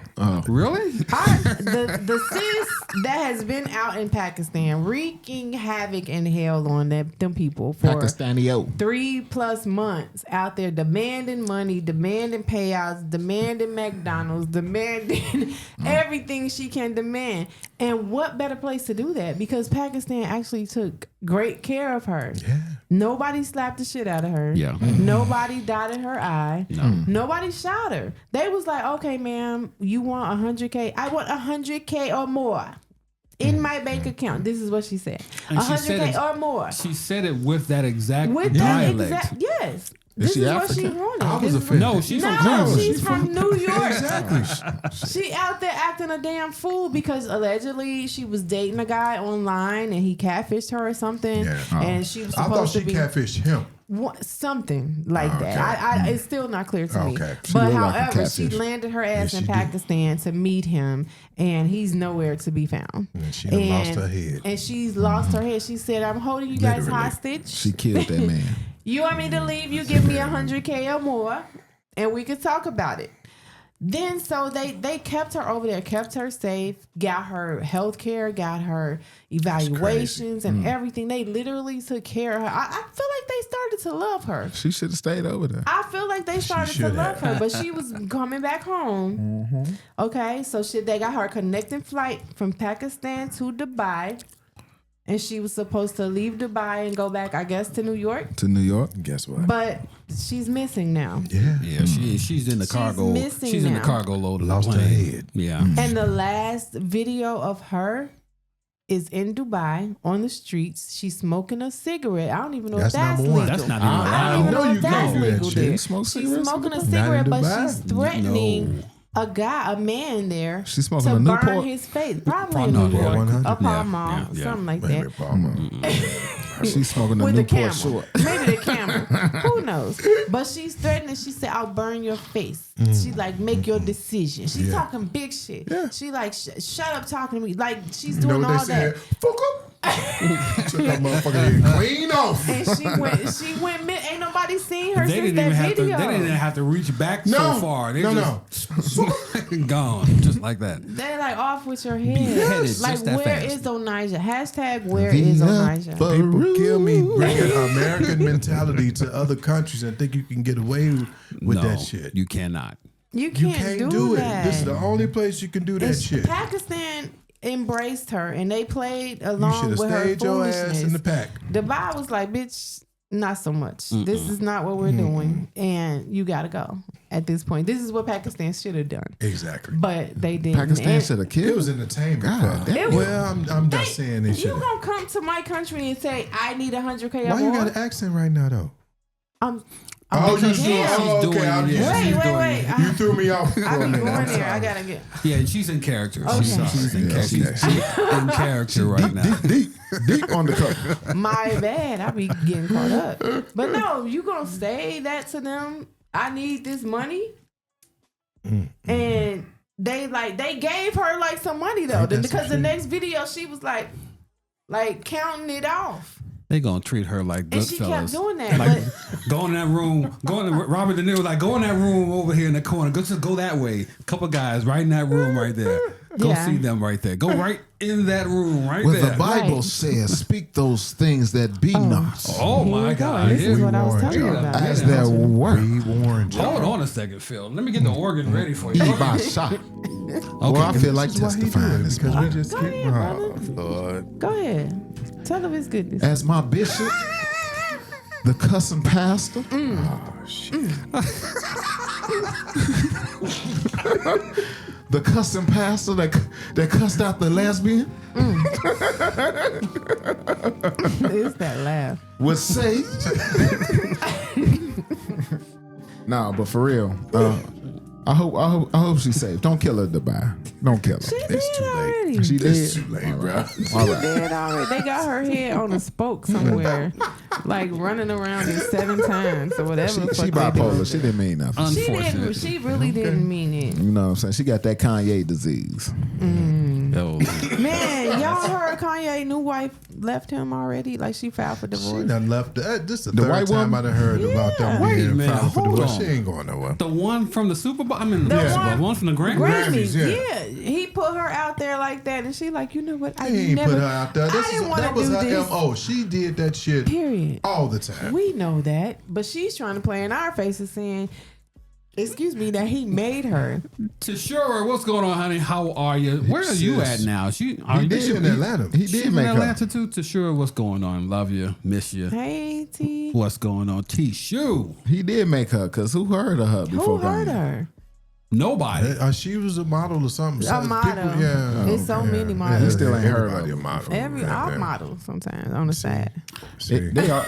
Really? The sis that has been out in Pakistan wreaking havoc and hell on them people for Pakistani-o. 3+ months out there demanding money, demanding payouts, demanding McDonald's, demanding everything she can demand. And what better place to do that? Because Pakistan actually took great care of her. Yeah. Nobody slapped the shit out of her. Yeah. Nobody dotted her I. No. Nobody shot her. They was like, okay, ma'am, you want 100K? I want 100K or more in my bank account. This is what she said. And she said 100K it- or more. She said it with that exact With dialect. that exact, yes. This she is what she African? wanted. I was This is offended. No, she's from no, Cleveland. she's from New York. Exactly. She out there acting a damn fool because allegedly she was dating a guy online and he catfished her or something. Yeah. And she was I thought supposed she to be catfished him. something like Okay. that. It's still not clear to me. Okay. She But looked like a however, she catfish. landed her ass Yeah, in she did. Pakistan to meet him, and he's nowhere to be found. And she done lost her head. And she's lost her head. She said, "I'm holding you guys Literally. hostage. She killed that man. You want me to leave? You give me 100K or more, and we could talk about it." Then so they kept her over there, kept her safe, got her health care, got her evaluations and everything. They literally took care of her. I feel like they started to love her. She should have stayed over there. I feel like they started to should love have. her, but she was coming back home. Okay, so they got her a connecting flight from Pakistan to Dubai. And she was supposed to leave Dubai and go back, I guess, to New York. To New York. Guess what? But she's missing now. Yeah. Yeah, she's in the cargo. missing She's in the now. cargo load of Lost the her plane. head. Yeah. And the last video of her is in Dubai on the streets. She's smoking a cigarette. I don't even know That's if that's number one. legal. That's not even I don't allowed. even No, know you if that's can't do that legal shit. there. You smoke She's cigarettes smoking a Not in cigarette, but Dubai. she's threatening No. a man there She's smoking to a burn Newport? his face. Probably Probably in New not, yeah, York. 100. A Pall Yeah, Mall, yeah. something like Maybe that. Palmer. She's smoking a With the Newport camera. short. Maybe the camera. Who knows? But she's threatening. She said, "I'll burn your face." She like, "Make your decision." She's Yeah. talking big shit. Yeah. She like, "Shut up talking to me." Like she's You know doing what they all said? that. Fuck up. Took that motherfucking head clean off. And she went mid. Ain't nobody seen her They since didn't that even have to. They video. didn't even have to reach back so No. far. They No. just gone just like that. They're like off with your head. Beheaded Like just that where fast. is Onijah? Hashtag where is Onijah? People kill me bringing American mentality to other countries and think you can get away with No, that shit. you cannot. You You can't, can't do it. that. This is the only place you can do that And shit. Pakistan embraced her and they played You should along have with her stayed your ass foolishness. in the pack. Dubai was like, "Bitch, not so much. This is not what we're doing, and you gotta go." At this point, this is what Pakistan should have done, Exactly. but they didn't. Pakistan And should have It killed. was entertainment. God bro. damn. Well, I'm just saying they You should. gonna come to my country and say, "I need 100K or Why you more"? got an accent right now though? Oh, Because yeah. she's doing okay. it, yeah. Wait, She's wait, doing wait. it. You threw me off for I a be minute. going I'm there. I sorry. gotta get. Yeah, she's in character. Okay. She's in character. Okay. She's in character right now. Deep on the cover. My bad. I be getting caught up. But no, you gonna say that to them? I need this money, and they gave her like some money though, Ain't that because some the shit? next video she was like counting it off, They gonna treat her like and she kept Goodfellas. doing that. Like, But go in that room. Robert De Niro was like, go in that room over here in the corner. Just go that way. Couple guys right in that room right there. Go Yeah. see them right there. Go right in that room right Well, there. the Bible Right. says, "Speak those things that be not Oh here my we go. God! This is Here what I was we telling you warned about. you. as their word." We warned you. Hold on a second, Phil. Let me get the organ ready for you. Eat by shot. Okay. Well, I feel like This is why he do testifying it, this because morning. we just Go keep. ahead, brother. Oh, Lord. Go ahead, tell them his goodness. As my bishop, the cussing pastor, Oh, shit. the cussing pastor that cussed out the lesbian, It's that laugh. would say, "No, but for real, I hope she's safe. Don't kill her, Dubai. Don't kill her. She It's did too late. already. She It's did. too late, bro. All right. Dead already. They got her head on a spoke somewhere, like running around it 7 times or whatever. the She fuck they doing. bipolar. She didn't mean nothing. She Unfortunate. didn't. She really didn't mean it. You know what I'm saying? She got that Kanye disease. Oh. Man, Y'all heard Kanye new wife left him already? Like she filed for divorce. She done left. This is The the white third time I woman? done heard about them Wait a being minute, filed for hold divorce. on. She ain't going nowhere. The one from the Super Bowl. I mean, The the one from the Grammys. Grammys, yeah. He put her out there like that, and she like, you know what? I He ain't never put her out there. I didn't want That to was do her this. MO. She did that shit Period. all the time. We know that, but she's trying to play in our faces, saying, "Excuse me, that he made her." Tashura, what's going on, honey? How are you? Where are you at now? She in Atlanta. He She's did in make her. Atlanta too. Tashura, what's going on? Love you, miss you. Hey, T. What's going on, T-Shoe? He did make her, because who heard of her before? Who heard Kanye? her? Nobody. She was a model or something. A model. It's so many models. He still ain't heard everybody of a model. All models sometimes on the side. They are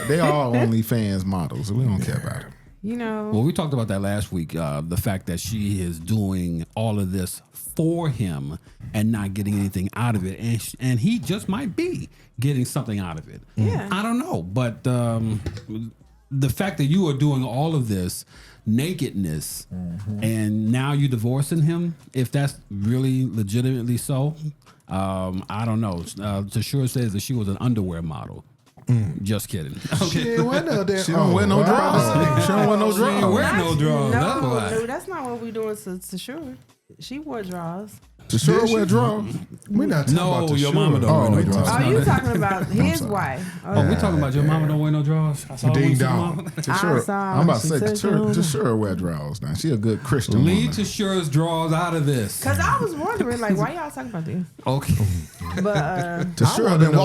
OnlyFans models. We don't care about it. You know. Well, we talked about that last week. The fact that she is doing all of this for him and not getting anything out of it, and he just might be getting something out of it. Yeah. I don't know, but the fact that you are doing all of this nakedness and now you divorcing him, if that's really legitimately so, I don't know. Tashura says that she was an underwear model. Just kidding. She ain't wear no damn. She don't wear no drawers. She don't wear no She ain't drawers. wear no drawers. That's No, why. no, that's not what we doing to sure. She wore drawers. Tashura wear drawers. We're not talking No, about your mama don't wear no we drawers. talking Oh, you talking about his wife? Oh, we talking about your mama don't wear no drawers? I saw Ding one with your dong. mama. Tashura, I'm about to say Tashura wear drawers now. She a good Christian Leave woman. Tashura's drawers out of this. Cause I was wondering, like, why y'all talking about this? Okay. But Tashura been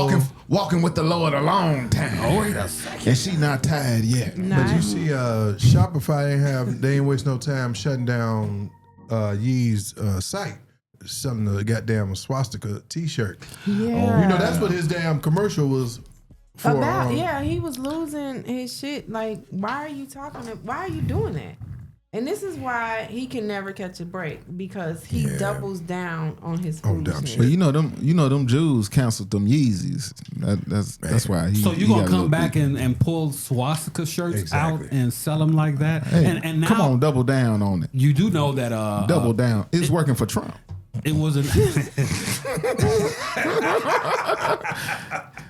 walking with the Lord a long time. Oh, wait a second. And she not tired yet. nah, But you see, Shopify they ain't waste no time shutting down Yee's site, selling the goddamn swastika T-shirt. yeah. You know that's what his damn commercial was for. About he was losing his shit. Like, why are you why are you doing that? And this is why he can never catch a break, because he doubles down on his On dumb foolishness. shit. But you know them Jews canceled them Yeezys. That's why he. So you he gonna got a come little back bit. and pull swastika shirts Exactly. out and sell them like that? Hey, and now come on, double down on it. you do know that Double down. It's working for Trump. it wasn't.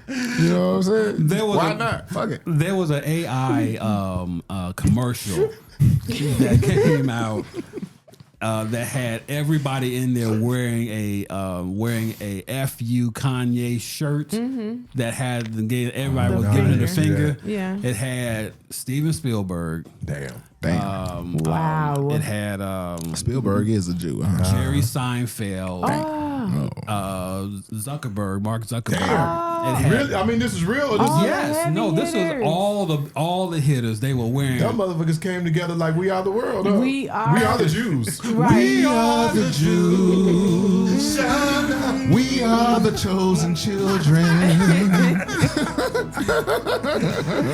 You know what I'm saying? There was Why a- not? Fuck it. There was an AI commercial that came out that had everybody in there wearing a FU Kanye shirt that had everybody was giving it a finger. Yeah. It had Steven Spielberg. Damn. Wow. It had Spielberg is a Jew. Huh? Jerry Seinfeld. Zuckerberg, Mark Zuckerberg. It had, Really? I mean, this is real. Or this Oh, is, yes, heavy no, this hitters. was all the hitters. They were wearing. them motherfuckers came together like we are the world. Huh? We are the Jews. Right. We are the Jews. We are the chosen children.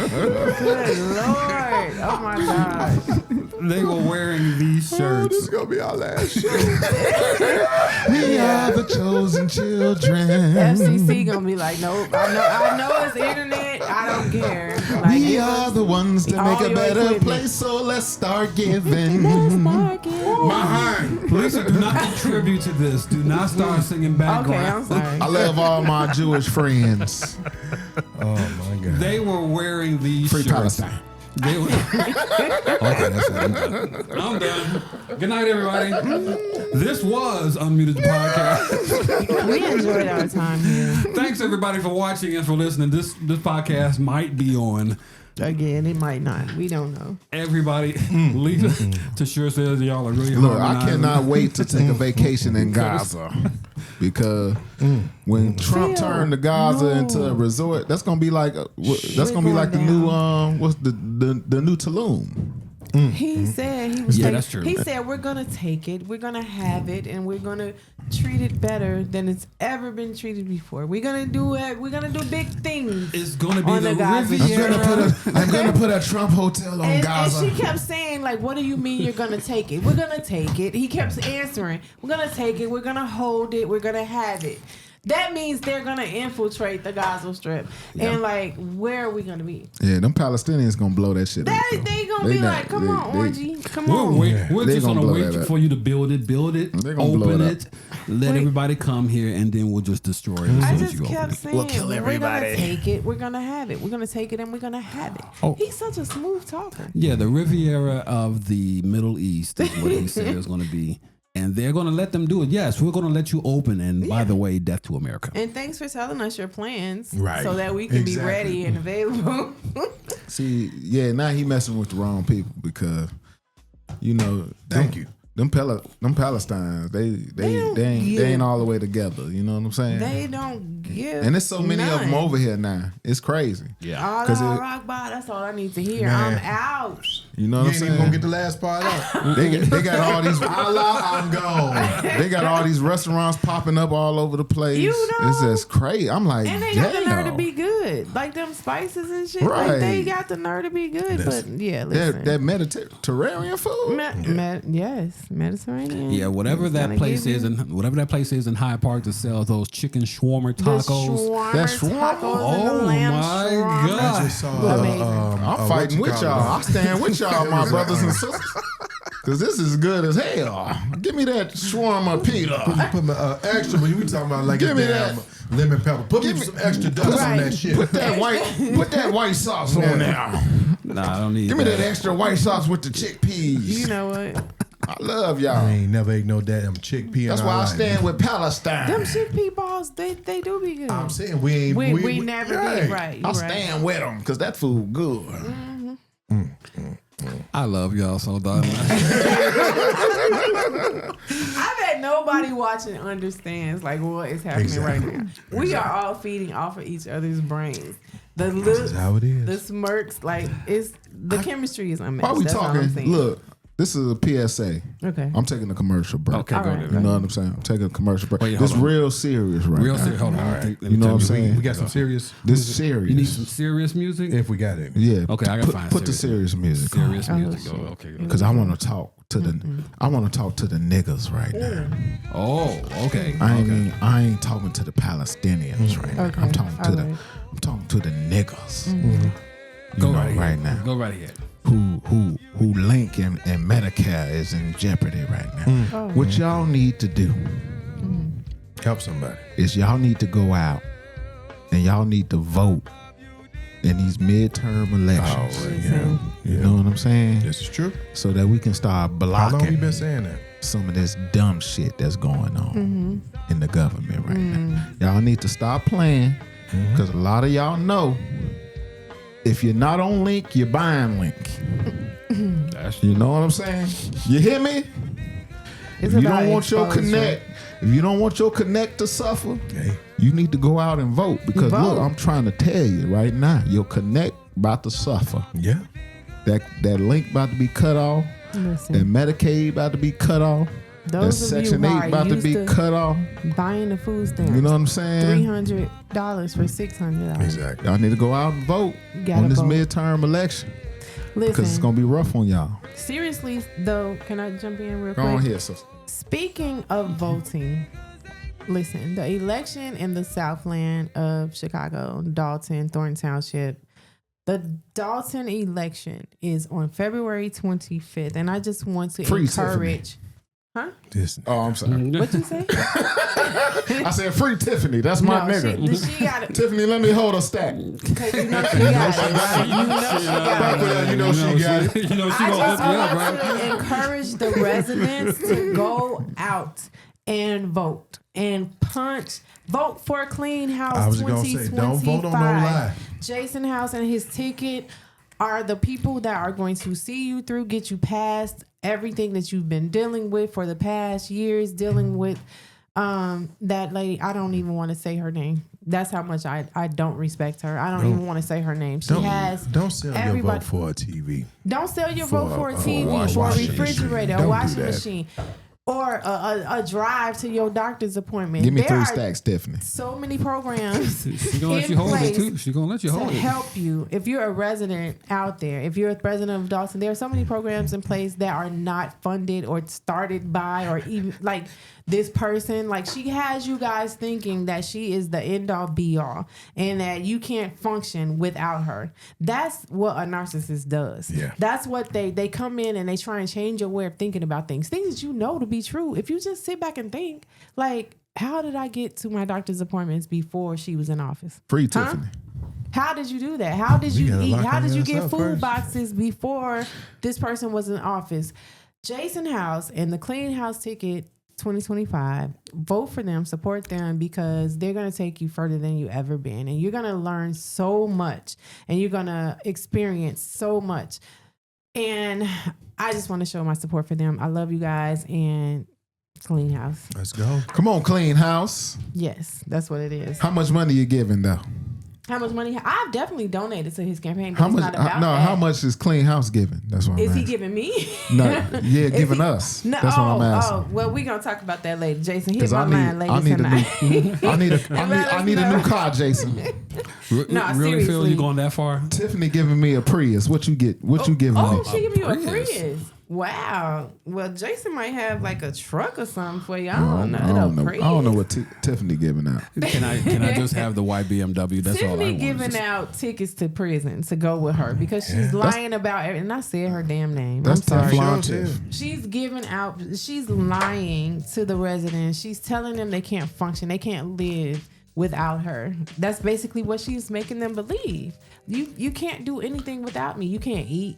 Good Lord. Oh my gosh. They were wearing these Oh, shirts. this is gonna be our last show. We are the chosen children. FCC gonna be like, nope. I know it's internet. I don't care. Like, We give are us the ones that all make a your better equipment. place, so let's start giving. Let's market. Lisa, do not contribute to this. Do not start singing Okay, background. I'm sorry. I love all my Jewish friends. Oh my god. They were wearing these Free shirts. Palestine. They were, okay, that's it. I'm done. Good night, everybody. This was Unmuted the Podcast. We enjoyed our time here. Thanks everybody for watching and for listening. This podcast might be on. Again, it might not. We don't know. Everybody, Lisa Tashura says y'all are really Look, I harmonizing. cannot wait to take a vacation in Gaza because when Trump turned the Gaza into a resort, that's gonna be like the new what's the new Tulum. He said he was Yeah, like, that's true. He said we're gonna take it, we're gonna have it, and we're gonna treat it better than it's ever been treated before. We're gonna do it. We're gonna do big things. It's gonna be On the the Gaza Riviera. I'm gonna put a Trump hotel on And Gaza. she kept saying, like, what do you mean you're gonna take it? We're gonna take it. He kept answering, we're gonna take it, we're gonna hold it, we're gonna have it. that means they're gonna infiltrate the Gaza Strip. And like, where are we gonna be? Yeah, them Palestinians gonna blow that shit up. They gonna be like, come on, Onijah, come on. We're They just gonna gonna blow wait that up. for you to build it, They're gonna blow open it it, let everybody come here, and then we'll just destroy it. As I soon as just you open kept it. saying, We'll kill we're everybody. gonna take it, we're gonna have it. We're gonna take it and we're gonna have it. Oh. He's such a smooth talker. Yeah, the Riviera of the Middle East is what he said is going to be. And they're going to let them do it. Yes, we're going to let you open. And by the way, death to America. And thanks for telling us your plans, Right. so that we can be ready and available. See, yeah, now he messing with the wrong people because, you know, Thank you. Them Palestinians, they ain't all the way together. You know what I'm saying? They don't give. And there's so many of them none. over here now. It's crazy. All 'Cause that it- rock bottom, that's all I need to hear. Man. I'm out. You know You what I'm ain't even saying? gonna get the last part out. They got all these. Allah, I'm gone. They got all these restaurants popping up all over the place. You know. It's just crazy. I'm like, And they damn. got the nerve to be good. Like them spices and shit. Right. Like they got the nerve to be good. But yeah, listen. that Mediterranean food. Yes, Mediterranean. Yeah, whatever It's that gonna place give is, you and whatever that place is in Hyde Park that sells those chicken shawarma the tacos. That's shawarma? tacos and the Oh lamb my shawarma. God. I just saw. Amazing. I'm fighting with y'all. I stand with y'all, my brothers and sisters. Cause this is good as hell. Give me that shawarma pita. Put my extra, but we talking about like Give a me damn that. lemon pepper. Put me Give me- some extra dust on Right. that shit. Put that white sauce on there. Nah, I don't need Give me that extra white sauce with the chickpeas. You know what? I love I y'all. ain't never ate no damn chickpea. That's in why our I life. stand with Palestine. Them chickpea balls, they do be good. I'm saying we ain't. we never did right. You I right. stand with them because that food good. I love y'all so darling. I bet nobody watching understands like what is happening right now. We are all feeding off of each other's brains. The looks, how it is. the smirks, like it's the chemistry is unmatched. Why we That's all I'm talking? saying. Look, this is a PSA. Okay. I'm taking a commercial break. Okay, All go right. ahead. You know what I'm saying? I'm taking a commercial break. Wait, This hold on. real serious right Real now. serious. Hold on. Let me You know tell what I'm saying? We got some serious. This serious. You need some serious music? If we got it. Yeah. Okay, I gotta find put the serious music on. Serious music. shit. Oh, okay. Cause I want to talk to the niggas right now. Oh, okay. I ain't talking to the Palestinians right now. Okay, I'm talking to all right. I'm talking to the niggas. Go You know, right, right here. now. Go right ahead. Who Link and Medicare is in jeopardy right now. Oh. What y'all need to do Help somebody. is y'all need to go out and y'all need to vote in these midterm elections. You know what I'm saying? This is true. So that we can start How long you blocking been saying that? some of this dumb shit that's going on in the government right now. Y'all need to stop playing because a lot of y'all know if you're not on Link, you're buying Link. You know what I'm saying? You hear me? If you about don't want your exposure. connect, if you don't want your connect to suffer, Hey. you need to go out and vote. Because Vote. look, I'm trying to tell you right now, your connect about to suffer. Yeah. That Link about to be cut off. Listen, That Medicaid about to be cut off. That those of you Section who 8 are about to used be to cut off. buying the food stamps, You know what I'm saying? $300 for $600. Exactly. Y'all need to go out and vote Gotta on this vote. midterm election. Because it's Listen, going to be rough on y'all. seriously though, can I jump in real Go quick? on here, sis. Speaking of voting, listen, the election in the Southland of Chicago, Dolton, Thornton Township, the Dolton election is on February 25th. And I just want to Free encourage. Huh? This. Oh, I'm sorry. What you say? I said free Tiffany. That's my nigga. She got it. Tiffany, let me hold a stack. Because you know she got it, right? You know she got it. You know she got it. You know she I gonna just hook you up, want right? to encourage the residents to go out and vote and punch. Vote for Clean House I was 2025. gonna say, don't vote on no lie. Jason House and his ticket are the people that are going to see you through, get you past everything that you've been dealing with for the past years, dealing with that lady. I don't even want to say her name. That's how much I don't respect her. I don't even want to say her name. She has Don't sell your everybody. vote for a TV. Don't sell your vote for a TV, wash for a machine. refrigerator, Don't a do washing that. machine. or a drive to your doctor's appointment. Give me There 3 are stacks, Tiffany. so many programs She's gonna let in you hold it place too. She's gonna let you to hold it. help you. If you're a resident out there, if you're a resident of Dolton, there are so many programs in place that are not funded or started by or even like this person. Like she has you guys thinking that she is the end all be all and that you can't function without her. That's what a narcissist does. Yeah. That's what they come in and they try and change your way of thinking about things that you know to be true. If you just sit back and think, like, how did I get to my doctor's appointments before she was in office? Free Huh? Tiffany. How did you do that? How did you gotta eat? lock How her did you ass get up food first. boxes before this person was in office? Jason House and the Clean House Ticket 2025. Vote for them, support them because they're going to take you further than you ever been. And you're going to learn so much and you're going to experience so much. And I just want to show my support for them. I love you guys and Clean House. Let's go. Come on, Clean House. Yes, that's what it is. How much money you giving though? How much money? I've definitely donated to his campaign. But How it's much? not about No, that. how much is Clean House giving? That's what I'm Is he asking. giving me? No, yeah, Is giving he- us. No, That's what I'm asking. Oh, well, we're gonna talk about that later. Jason, hit 'Cause my line later I need a tonight. new, I need a new car, Jason. No, Really, Phil? seriously. You going that far? Tiffany giving me a Prius. What you get? What you giving Oh, me? she give you a Prius. Prius. Wow. Well, Jason might have like a truck or something for you. I I don't know. I don't know what Tiffany giving out. Can I just have the white BMW? That's all I Tiffany want. giving out tickets to prison to go with her because she's lying about everything. And I said her damn name. That's I'm sorry. Teflon Sure, Tiff. She's giving out, she's lying to the residents. She's telling them they can't function. They can't live without her. That's basically what she's making them believe. You can't do anything without me. You can't eat.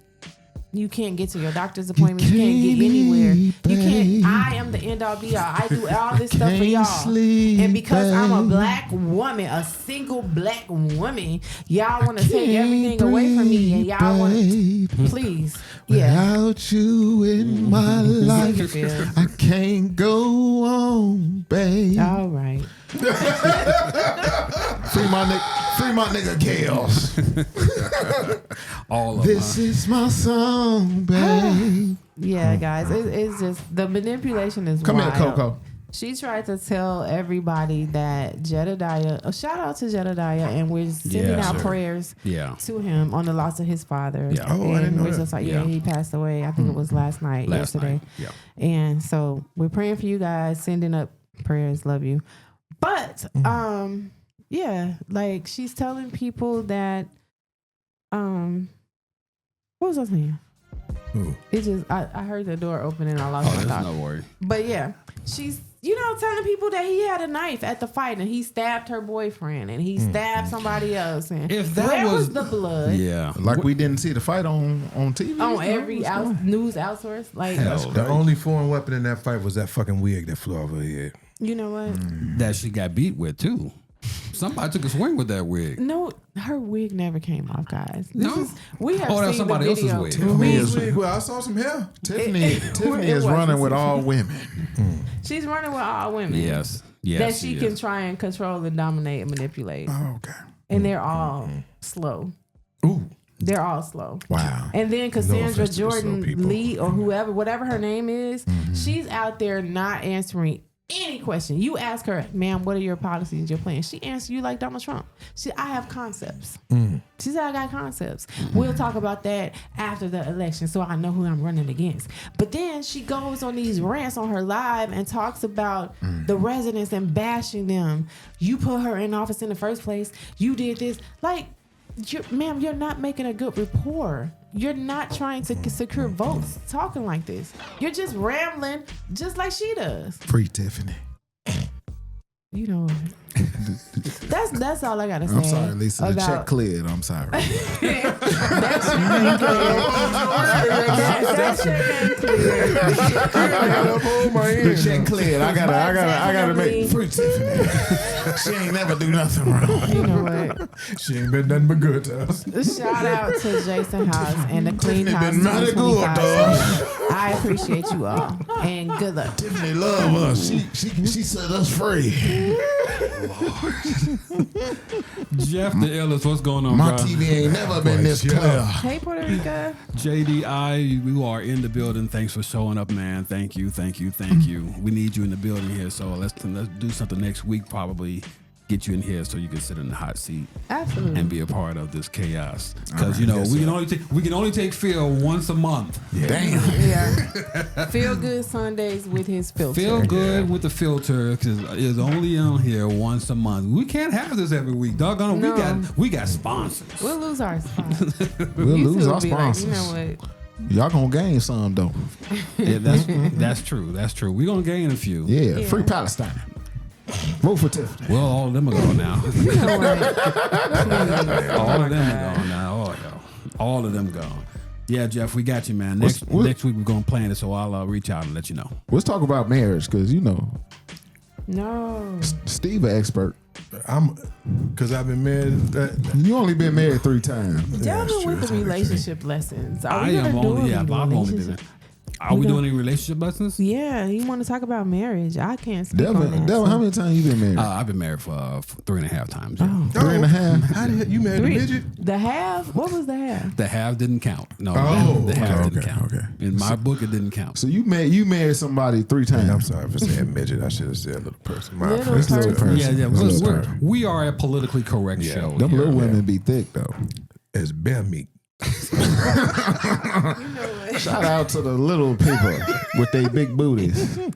You can't get to your doctor's appointments. You can't get anywhere. You can't. I am the end all be all. I do all this stuff for y'all. sleep, And because I'm a babe. black woman, a single black woman, y'all want to take everything away from me, and y'all want to please, yeah. Without you in my life, Sing it, Phil. I can't go on, babe. All right. Free my nigga Gales. all of This is my song, babe. Yeah, guys, it's just the manipulation is Come wild. here, Coco. She tried to tell everybody that Jedediah, a shout out to Jedediah, and we're sending Yeah, out sure. prayers Yeah. to him on the loss of his father. Yeah. Oh, I and didn't know we're that. just like, Yeah. he passed away. I think it was last night, Last yesterday. night. Yeah. And so we're praying for you guys, sending up prayers. Love you. But yeah, like she's telling people that what was I saying? Ooh. It just I heard the door open and I lost Oh, my there's thought. no worry. But yeah, she's telling people that he had a knife at the fight and he stabbed her boyfriend and he stabbed somebody else. And If that where was- was the blood? Yeah. Like we didn't see the fight on TV. On every news outsource, like Hell. The only foreign weapon in that fight was that fucking wig that flew over her head. you know what? That she got beat with too. Somebody took a swing with that wig. No, her wig never came off, guys. No? We have Oh, that's seen somebody the else's video. wig. Tiffany is, Well, I saw some hair. Tiffany it is wasn't running with Tiffany. all women. She's running with all women. Yes. Yes. that she can is. try and control and dominate and manipulate. Oh, okay. And they're all slow. Ooh. They're all slow. Wow. And then Cassandra offense to the slow Jordan people. Lee or whatever her name is, she's out there not answering any question. You ask her, ma'am, what are your policies, your plans? She answers you like Donald Trump. I have concepts. She said, I got concepts. We'll talk about that after the election so I know who I'm running against. But then she goes on these rants on her live and talks about the residents and bashing them. You put her in office in the first place. You did this. Like, ma'am, you're not making a good rapport. You're not trying to secure votes talking like this. You're just rambling just like she does. Free Tiffany. You know what? That's all I gotta say. I'm sorry, Lisa. The about- check cleared. I'm sorry. That shit ain't clear. The check cleared. I gotta make Definitely. free Tiffany. She ain't never do nothing wrong. You know what? She ain't been nothing but good to us. Shout out to Jason House and the Clean Tiffany House. been mighty good, 2025. I appreciate you all and good luck. Tiffany love us. She set us free. Jeff the Ellis, what's going on, My bro? TV ain't never been this clear. Hey, Puerto Rico. JDI, you are in the building. Thanks for showing up, man. Thank you. We need you in the building here. So let's do something next week, probably. Get you in here so you can sit in the hot seat. Absolutely. And be a part of this chaos. Because we can only take Phil once a month. Yeah. Damn. Yeah. Feel good Sundays with his filter. Feel good with the filter because it's only on here once a month. We can't have this every week. Doggone, No. we got sponsors. We'll lose our sponsors. We'll You lose two our will be like, sponsors. you know what? Y'all gonna gain some though. Yeah, that's true. That's true. We're gonna gain a few. Yeah, Yeah. free Palestine. Vote for Tiffany. Well, all of them are gone now. You know what? All of them are gone now. Oh, yeah. All of them gone. Yeah, Jeff, we got you, man. Next week we're gonna plan it, so I'll reach out and let you know. Let's talk about marriage because No. Steve an expert. Because I've been married. You only been married 3 times. Delvin with the relationship lessons. Are I we am gonna do only. Yeah, any I've only relationship- been. Are we doing any relationship lessons? Yeah, you want to talk about marriage? I can't speak on Devin, that. how many times you been married? I've been married for 3.5 times. Yeah. Oh. 3.5. How the hell you married a midget? The half? What was the half? The half didn't count. No, Oh, the half okay, didn't count. okay. In my book, it didn't count. So you married somebody 3 times. I'm sorry for saying midget. I should have said little person. My Little first person. little Yeah, yeah. Little We're, person. we are a politically correct show. Them here. little women be thick though. It's bear meat. Shout out to the little people with their big booties. I'm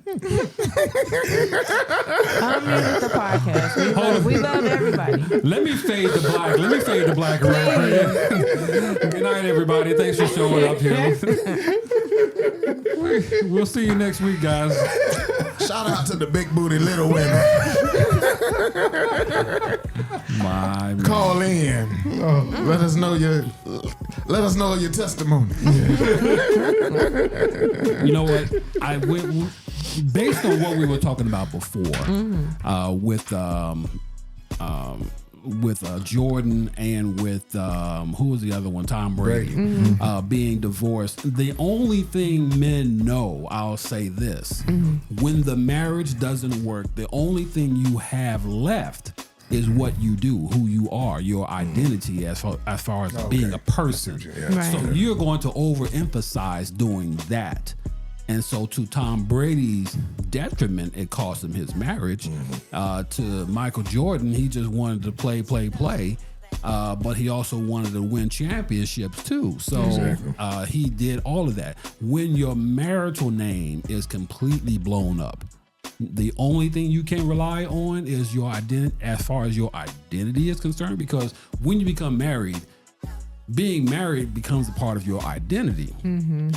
with the podcast. We love everybody. Let me fade the black. Let me fade the black real quick. Good night, everybody. Thanks for showing up here. We'll see you next week, guys. Shout out to the big booty little women. My man. Call in. Let us know your testimony. You know what? I went based on what we were talking about before with Jordan and with who was the other one? Tom Brady being divorced. The only thing men know, I'll say this: when the marriage doesn't work, the only thing you have left is what you do, who you are, your identity as far as being a person. Right. So you're going to overemphasize doing that. And so to Tom Brady's detriment, it cost him his marriage. To Michael Jordan, he just wanted to play. But he also wanted to win championships too. So he did all of that. When your marital name is completely blown up, the only thing you can rely on is your identity as far as your identity is concerned, because when you become married, being married becomes a part of your identity.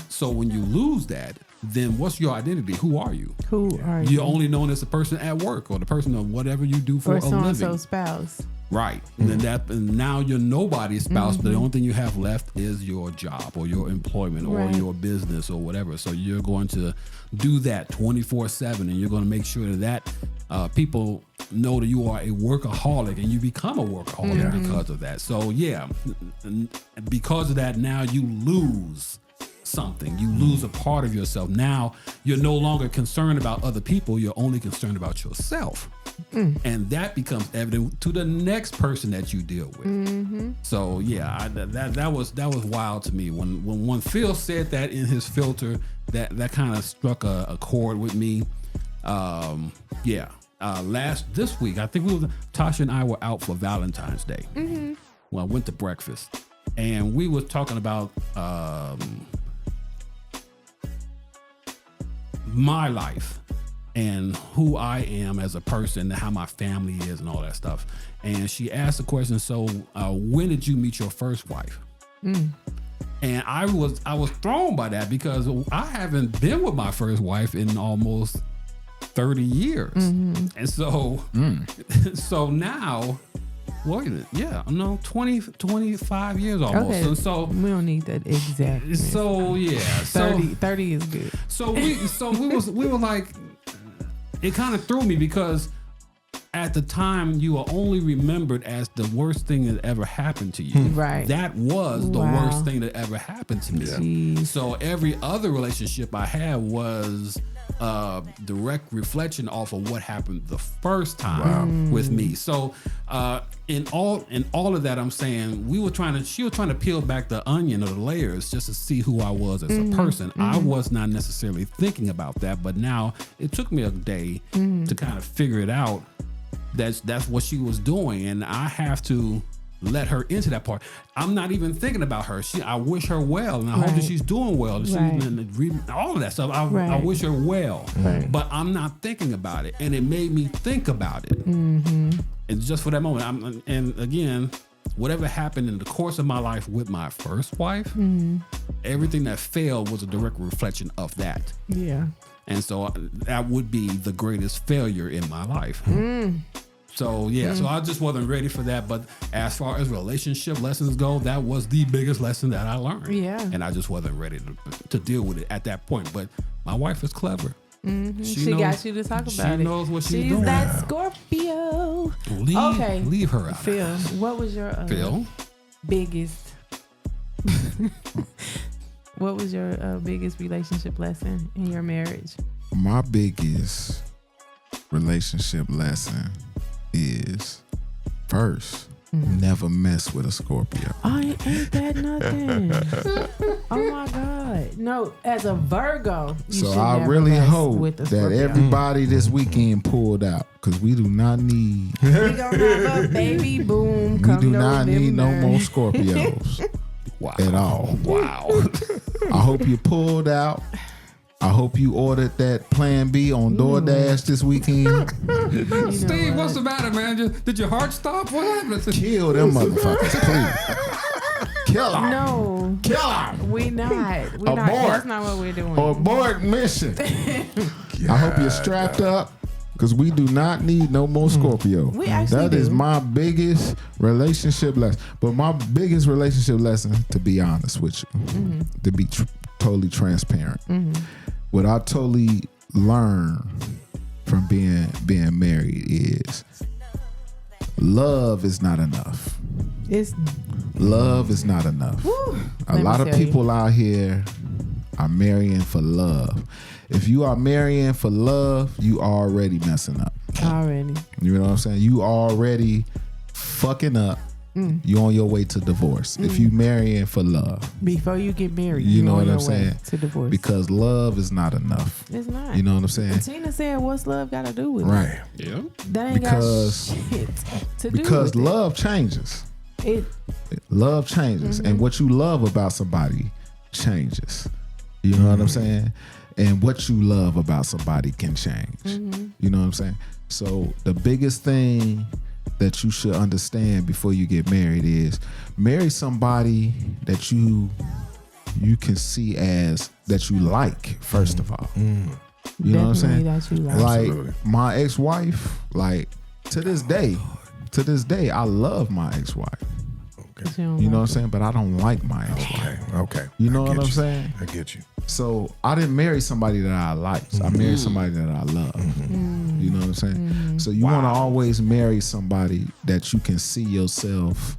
So when you lose that, then what's your identity? Who are you? Who are you? You're only known as the person at work or the person of whatever you do for Or a so and living. so spouse. Right. And now you're nobody's spouse, but the only thing you have left is your job or your employment or Right. your business or whatever. So you're going to do that 24/7, and you're going to make sure that people know that you are a workaholic, and you become a workaholic because of that. So because of that, now you lose something. You lose a part of yourself. Now you're no longer concerned about other people. You're only concerned about yourself. And that becomes evident to the next person that you deal with. So that was wild to me when Phil said that in his filter. That kind of struck a chord with me. This week, I think Tasha and I were out for Valentine's Day. Well, I went to breakfast, and we were talking about my life and who I am as a person, how my family is, and all that stuff. And she asked the question, so when did you meet your first wife? And I was thrown by that because I haven't been with my first wife in almost 30 years. And so so now, wait a minute, yeah, no, 25 years almost. Okay. And so We don't need that exact. so yeah, 30 is good. so we were like, it kind of threw me because at the time you were only remembered as the worst thing that ever happened to you. Right. That was the Wow. worst thing that ever happened to me. Jeez. So every other relationship I had was direct reflection off of what happened the first time with me. So in all of that, I'm saying she was trying to peel back the onion or the layers just to see who I was as a person. I was not necessarily thinking about that, but now it took me a day to kind of figure it out. That's what she was doing, and I have to let her into that part. I'm not even thinking about her. I wish her well, and I hope that she's doing well. All of that stuff. I wish her well, but I'm not thinking about it, and it made me think about it. And just for that moment, and again, whatever happened in the course of my life with my first wife, everything that failed was a direct reflection of that. Yeah. And so that would be the greatest failure in my life. So so I just wasn't ready for that. But as far as relationship lessons go, that was the biggest lesson that I learned. Yeah. And I just wasn't ready to deal with it at that point. But my wife is clever. She got you to talk about it. She knows what she's doing. She's that Scorpio. Leave her out. Phil, what was your biggest? What was your biggest relationship lesson in your marriage? My biggest relationship lesson is first, never mess with a Scorpio. Ain't that nothing? Oh my God. No, as a Virgo, you so should I never really mess hope with the that Scorpio. everybody this weekend pulled out, because we do not need We gonna have a baby boom we come do not November. need no more Scorpios at all. Wow. I hope you pulled out. I hope you ordered that Plan B on DoorDash this weekend. Steve, what's the matter, man? Did your heart stop? What happened? Kill them motherfuckers, please. Kill them. No. Kill them. We not. Abort. That's not what we're doing. Abort mission. I hope you're strapped up, because we do not need no more Scorpio. We actually That is my biggest relationship lesson. But my biggest relationship lesson, to be honest with you, to be totally transparent, what I totally learned from being married is love is not enough. Love is not enough. A lot of people out here are marrying for love. If you are marrying for love, you already messing up. Already. You know what I'm saying? You already fucking up. You on your way to divorce. If you marrying for love. Before you get married, you know on what your I'm saying? way to divorce. Because love is not enough. It's not. You know what I'm saying? And Tina said, what's love got to do with Right. it? Yeah. That ain't Because- got shit to do Because with love changes. it. Love changes. And what you love about somebody changes. You know what I'm saying? And what you love about somebody can change. You know what I'm saying? So the biggest thing that you should understand before you get married is marry somebody that you can see as that you like, first of all. You know what I'm saying? That you like. Like my ex-wife, like to this day, I love my ex-wife. You know what I'm saying? But I don't like my ex-wife. Okay. You know I what get I'm you. saying? I get you. So I didn't marry somebody that I liked. I married somebody that I love. You know what I'm saying? So you want to always marry somebody that you can see yourself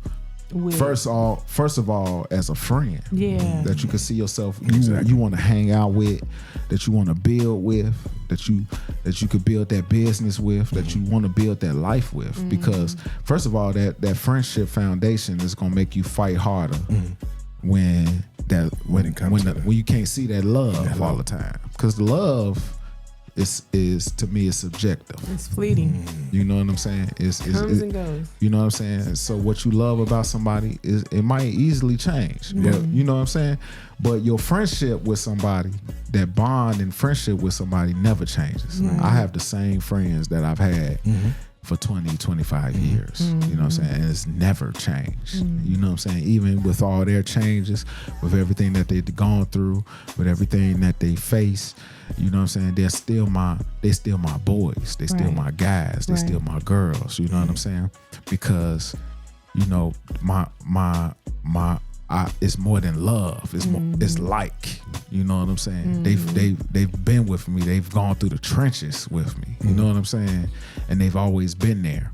With. first of all as a friend. Yeah. That you can see yourself you want to hang out with, that you want to build with, that you could build that business with, that you want to build that life with. Because first of all, that friendship foundation is gonna make you fight harder when you can't see that love all the time. Because love is to me is subjective. It's fleeting. You know what I'm saying? Comes and goes. You know what I'm saying? So what you love about somebody it might easily change. But you know what I'm saying? But your friendship with somebody, that bond and friendship with somebody never changes. I have the same friends that I've had for 20, 25 years. You know what I'm saying? And it's never changed. You know what I'm saying? Even with all their changes, with everything that they've gone through, with everything that they face, you know what I'm saying? They still my boys. They still my guys. They still my girls. You know what I'm saying? Because, you know, it's more than love. It's more, it's like, you know what I'm saying? They've been with me. They've gone through the trenches with me. You know what I'm saying? And they've always been there.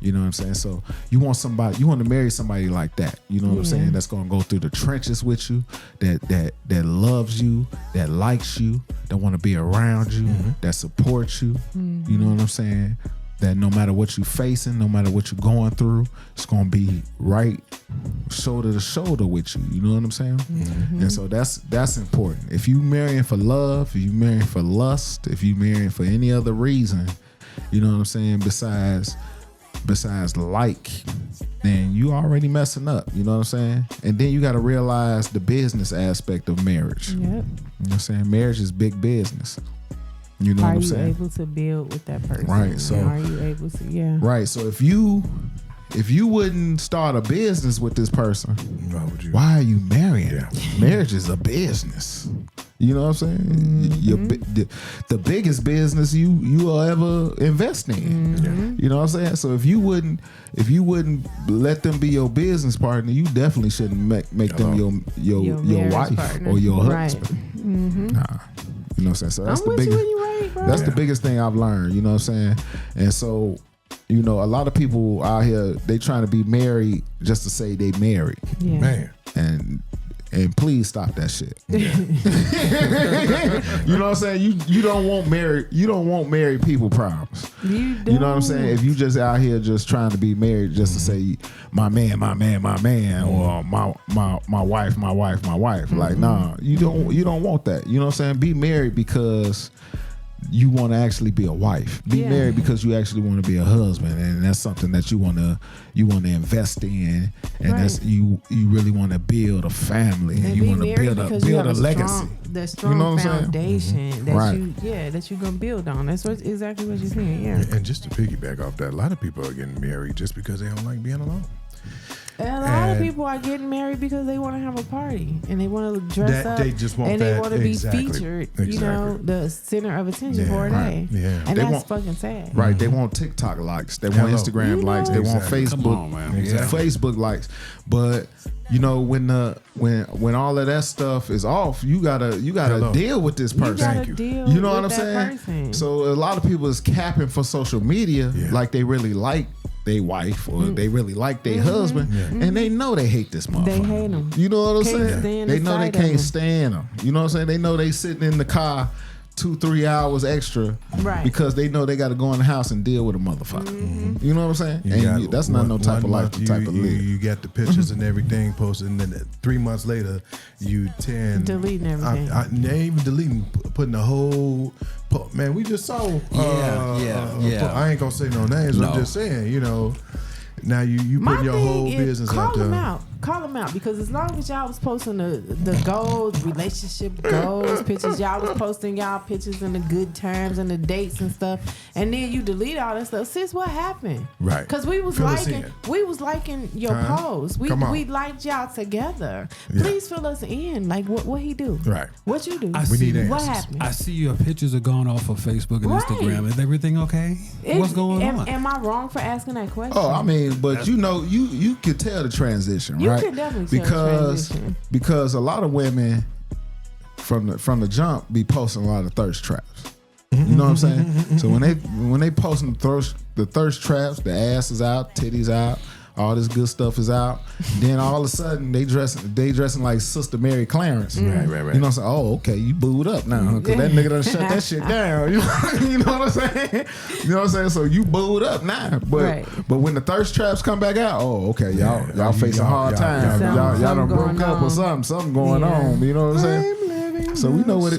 You know what I'm saying? So you want to marry somebody like that. You know what I'm saying? That's gonna go through the trenches with you, that loves you, that likes you, that want to be around you, that supports you. You know what I'm saying? That no matter what you're facing, no matter what you're going through, it's gonna be right shoulder to shoulder with you. You know what I'm saying? And so that's important. If you marrying for love, if you marrying for lust, if you marrying for any other reason, you know what I'm saying, besides like, then you already messing up. You know what I'm saying? And then you got to realize the business aspect of marriage. Yep. You know what I'm saying? Marriage is big business. You know what I'm saying? Are you able to build with that person? Right. So are you able to? Yeah. Right. So if you wouldn't start a business with this person, why are you marrying them? Marriage is a business. You know what I'm saying? The biggest business you will ever invest in. You know what I'm saying? So if you wouldn't let them be your business partner, you definitely shouldn't make them your wife partner. Or your husband. Nah. You know what I'm saying? So that's the biggest. That's the biggest thing I've learned. You know what I'm saying? And so, you know, a lot of people out here, they trying to be married just to say they married. Yeah. Man. And please stop that shit. You know what I'm saying? You don't want married people problems. You don't. You know what I'm saying? If you just out here just trying to be married just to say my man, or my wife. Like, nah, you don't want that. You know what I'm saying? Be married because you want to actually be a wife. Be married because you actually want to be a husband, and that's something that you want to invest in, and that's you really want to build a family, and you want to build a legacy. The strong you know what foundation that you're gonna build on. That's exactly what you're saying. Yeah. And just to piggyback off that, a lot of people are getting married just because they don't like being alone. And a lot of people are getting married because they want to have a party and they want to dress up. They just want and that. they want to be featured. You know, the center of attention for a day. Yeah. And that's fucking sad. Right. They want TikTok likes. They want Instagram likes. They want Facebook. Come on, man. Facebook likes. But you know, when all of that stuff is off, you gotta deal with this person. You know what I'm saying? Person. So a lot of people is capping for social media like they really like their wife or they really like their husband, and they know they hate this motherfucker. They hate him. You know what I'm saying? They know they can't stand him. You know what I'm saying? They know they sitting in the car 2-3 hours extra, because they know they got to go in the house and deal with a motherfucker. You know what I'm saying? That's not no type of life to type of live. You got the pictures and everything posted, and then 3 months later, you deleting everything. They even deleting, putting the whole. Man, we just saw. I ain't gonna say no names. I'm just saying, you know. Now you put your whole business out there. Call them out, because as long as y'all was posting the goals, relationship goals, pictures, y'all was posting y'all pictures and the good times and the dates and stuff, and then you delete all that stuff. Sis, what happened? Right. Because we was liking your posts. We liked y'all together. Please fill us in. Like what he do? Right. What you do? We need answers. What happened? I see your pictures are going off of Facebook and Instagram. Is everything okay? What's going on? Am I wrong for asking that question? Oh, I mean, but you know, you could tell the transition, right? You can definitely tell the transition. Because a lot of women from the jump be posting a lot of thirst traps. You know what I'm saying? So when they posting the thirst traps, the ass is out, titties out, all this good stuff is out. Then all of a sudden they dressing like Sister Mary Clarence. Right. You know what I'm saying? Oh, okay, you booed up now because that nigga done shut that shit down. You know what I'm saying? You know what I'm saying? So you booed up now. But when the thirst traps come back out, oh, okay, y'all facing hard times. Y'all done broke up or something going on. You know what I'm saying? So we know what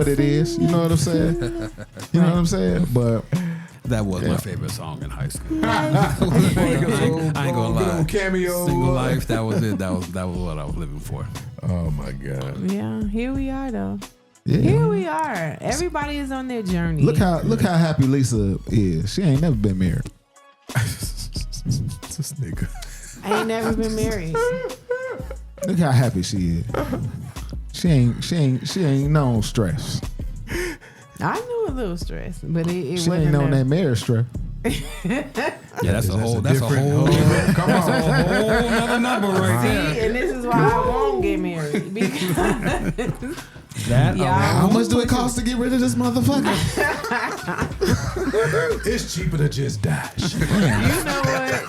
it is. You know what I'm saying? You know what I'm saying? But that was my favorite song in high school. I ain't gonna lie. Cameo. Single Life. That was it. That was what I was living for. Oh my God. Yeah. Here we are though. Yeah. Here we are. Everybody is on their journey. Look how happy Lisa is. She ain't never been married. This nigga. I ain't never been married. Look how happy she is. She ain't known stress. I knew a little stress, but it she wasn't ain't known that marriage stress. Yeah, that's a whole Come on. another number right there. See, and this is why I won't get married. Because How much do it cost to get rid of this motherfucker? It's cheaper to just die. you know what?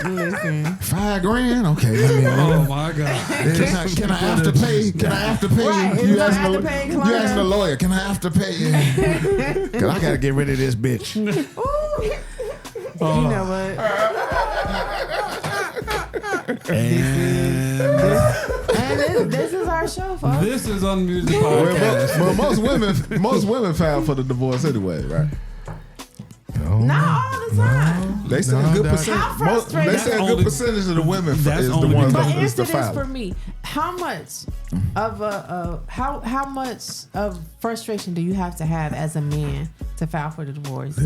Listen. $5,000? Okay. Oh my God. Can I have to pay? Can I have to pay Right, you? you asking the lawyer, can I have to pay you? Because I got to get rid of this bitch. You know what? And this is our show, folks. This is unmuted podcast. Well, most women file for the divorce anyway, right? Not all the time. They say a good percentage. How frustrating. They say a good percentage of the women is the only ones But that is answer the this file. for me. How much of how much of frustration do you have to have as a man to file for the divorce?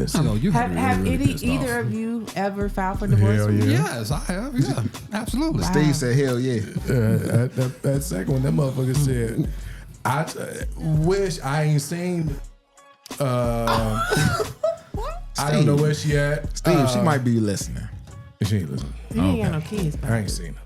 You Have really pissed either off. of you ever filed for divorce? Hell yeah. Yes, I have. Yeah, absolutely. Wow. Steve said, hell yeah. That second one, that motherfucker said, I wish I ain't seen. I don't know where she at. Steve, she might be listening. She ain't listening. You ain't got no kids, bro. I ain't seen her.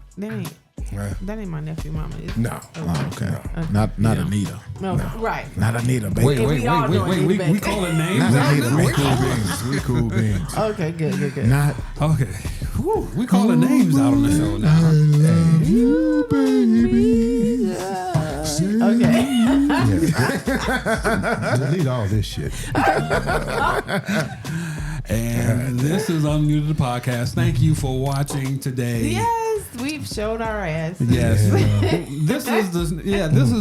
That ain't my nephew, mama. No. Oh, okay. Not Anita. No, right. Not Anita, baby. Wait. we all know it, We baby. calling names? Not out Anita. now? We cool beans. Okay, good. Not Okay. Whew, we calling names out on the show now. you, baby. Okay. Delete all this shit. And this is Unmuted the Podcast. Thank you for watching today. Yes, we've showed our ass. Yes. This is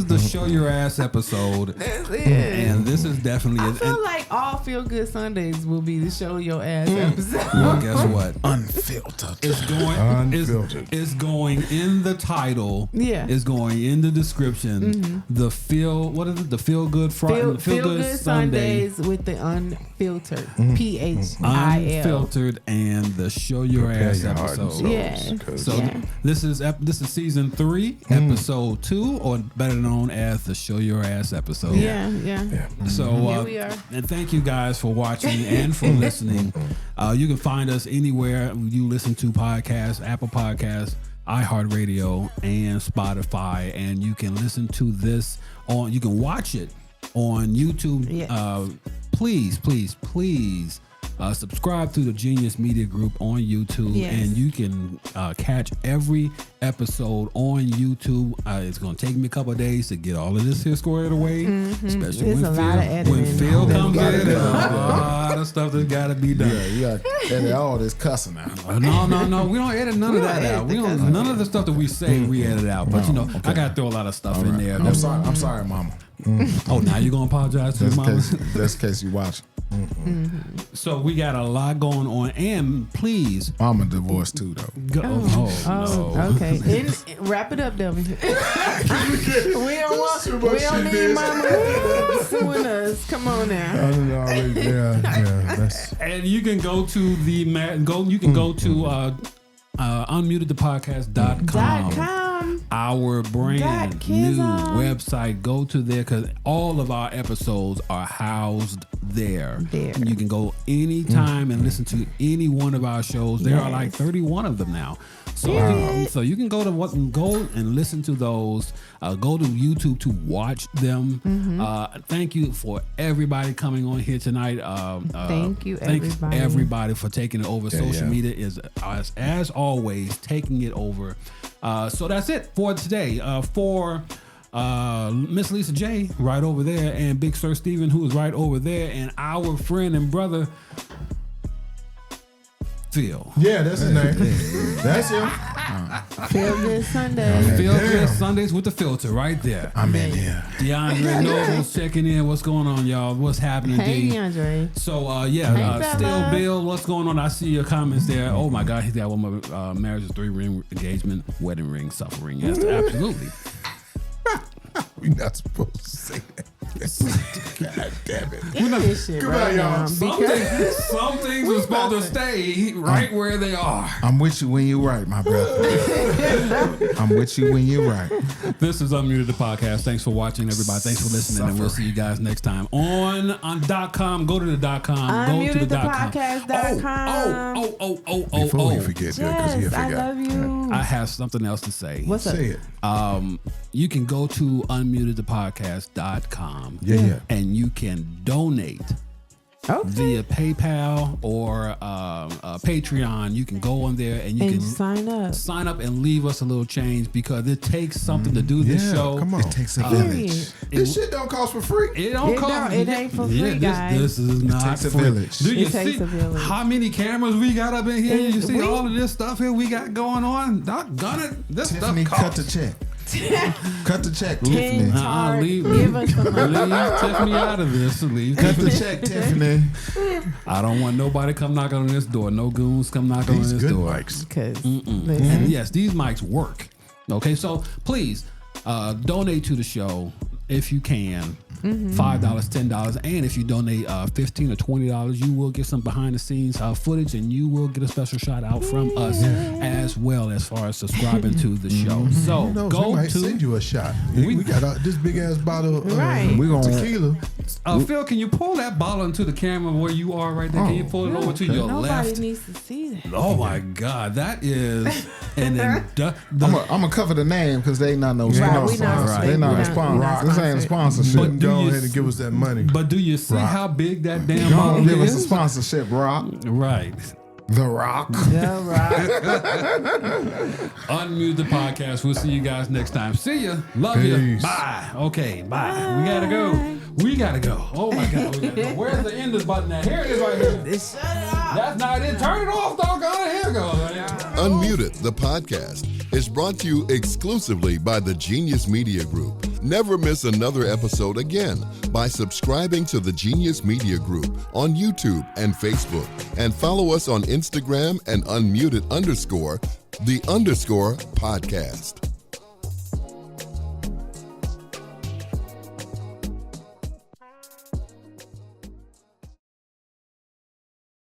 the show your ass episode. And this is definitely I feel like all Feel Good Sundays will be the show your ass episode. well, guess what? unfiltered. It's going in the title. Yeah. It's going in the description. The Feel Good Friday. Feel Good Sundays with the unfiltered. PHIL. Unfiltered and the Show Your Ass episode. Yeah. So this is season 3, episode 2, or better known as the Show Your Ass episode. Yeah. So Here we are. and thank you guys for watching and for listening. You can find us anywhere you listen to podcasts, Apple Podcasts, iHeartRadio, and Spotify, and you can listen to this on. You can watch it on YouTube. Yes. Please subscribe to the Genius Media Group on YouTube, Yes. and you can catch every episode on YouTube. It's going to take me a couple of days to get all of this here squared away, especially There's a lot of editing. when Phil comes in. There's a lot of stuff that's got to be done. Yeah, you got to edit all this cussing out. No. We don't edit none of that out. We don't. None of the stuff that we say we edit out. But I got to throw a lot of stuff in there. I'm sorry, Mama. Oh, now you're gonna apologize to your mama? That's in case you watch. So we got a lot going on, and please, Mama divorced too, though. go. Oh, no. Okay. Wrap it up, Delvin. we don't need mama suing us. Come on now. And you can go to unmutedthepodcast.com. Our brand new website. Go to there because all of our episodes are housed there. You can go anytime and listen to any one of our shows. There are like 31 of them now. So you can go and listen to those. Go to YouTube to watch them. Thank you for everybody coming on here tonight. Thank you, thanks everybody. Everybody for taking it over. Social media is as always taking it over. So that's it for today. For Miss Lisa J right over there, and Big Sir Steven, who is right over there, and our friend and brother Phil. Yeah, that's his name. That's him. Feel Good Sundays. Feel Good Sundays with the filter right there. I'm in here. DeAndre Noble's checking in. What's going on, y'all? What's happening, Hey, D? DeAndre. So, Hey, Still fella. Bill, what's going on? I see your comments there. Oh my God, he's got one more marriage, 3-ring engagement, wedding ring, suffering. Yes, absolutely. We're not supposed to say that. God damn it. Eat this shit Goodbye, right y'all. now. Some things are supposed to stay right where they are. I'm with you when you're right, my brother. I'm with you when you're right. This is Unmuted the Podcast. Thanks for watching, everybody. Thanks for listening, and we'll see you guys next time on .com. Go to the .com. Go to the unmutedthepodcast.com. Before we forget that, because he Yes, I forgot. love you. I have something else to say. What's up? Say it. You can go to unmutedthepodcast.com. Yeah. And you can donate via PayPal or Patreon. You can go on there and you can sign up and leave us a little change, because it takes something to do this show. Come on. It takes a village. This shit don't cost for free. It don't cost. It ain't for free, guys. This is not takes a free. village. Do you It takes see a village. how many cameras we got up in here? You see We- all of this stuff here we got going on? Doggone it. This Tiffany, stuff cut costs. the check. Cut the check, King Tiffany. Tart, leave give us some money. Leave Tiffany out of this. Leave Cut Tiffany. the check, Tiffany. I don't want nobody come knocking on this door. No goons come knocking on These this good door. mics. Because And yes, these mics work. Okay, so please donate to the show if you can. $5, $10, and if you donate $15 or $20, you will get some behind the scenes footage, and you will get a special shout out from us as well, as far as subscribing to the show. So Who knows? go We might to send you a shot. We got this big ass bottle of Right. We gonna- tequila. Phil. Can you pull that bottle into the camera where you are right there? Can you pull it over to your nobody left? needs to see that. Oh my God, that is I'm gonna cover the name because they not no Right, sponsor. we not- They not we a not- sponsor. we not This ain't a sponsored. sponsorship. Do Go you ahead and give us that money. But do you see how big that damn Go bottle on, give us a is? sponsorship, Rock. Right. The Rock. Yeah, right. Unmute the podcast. We'll see you guys next time. See ya. Love you. Peace. Bye. Okay, bye. We gotta go. We gotta go. Oh my God, we gotta go. Where's the end button at? Here it is right here. That's not it. Turn it off, doggone it. Here it goes. Unmuted, the podcast, is brought to you exclusively by the Genius Media Group. Never miss another episode again by subscribing to the Genius Media Group on YouTube and Facebook, and follow us on Instagram and the _podcast.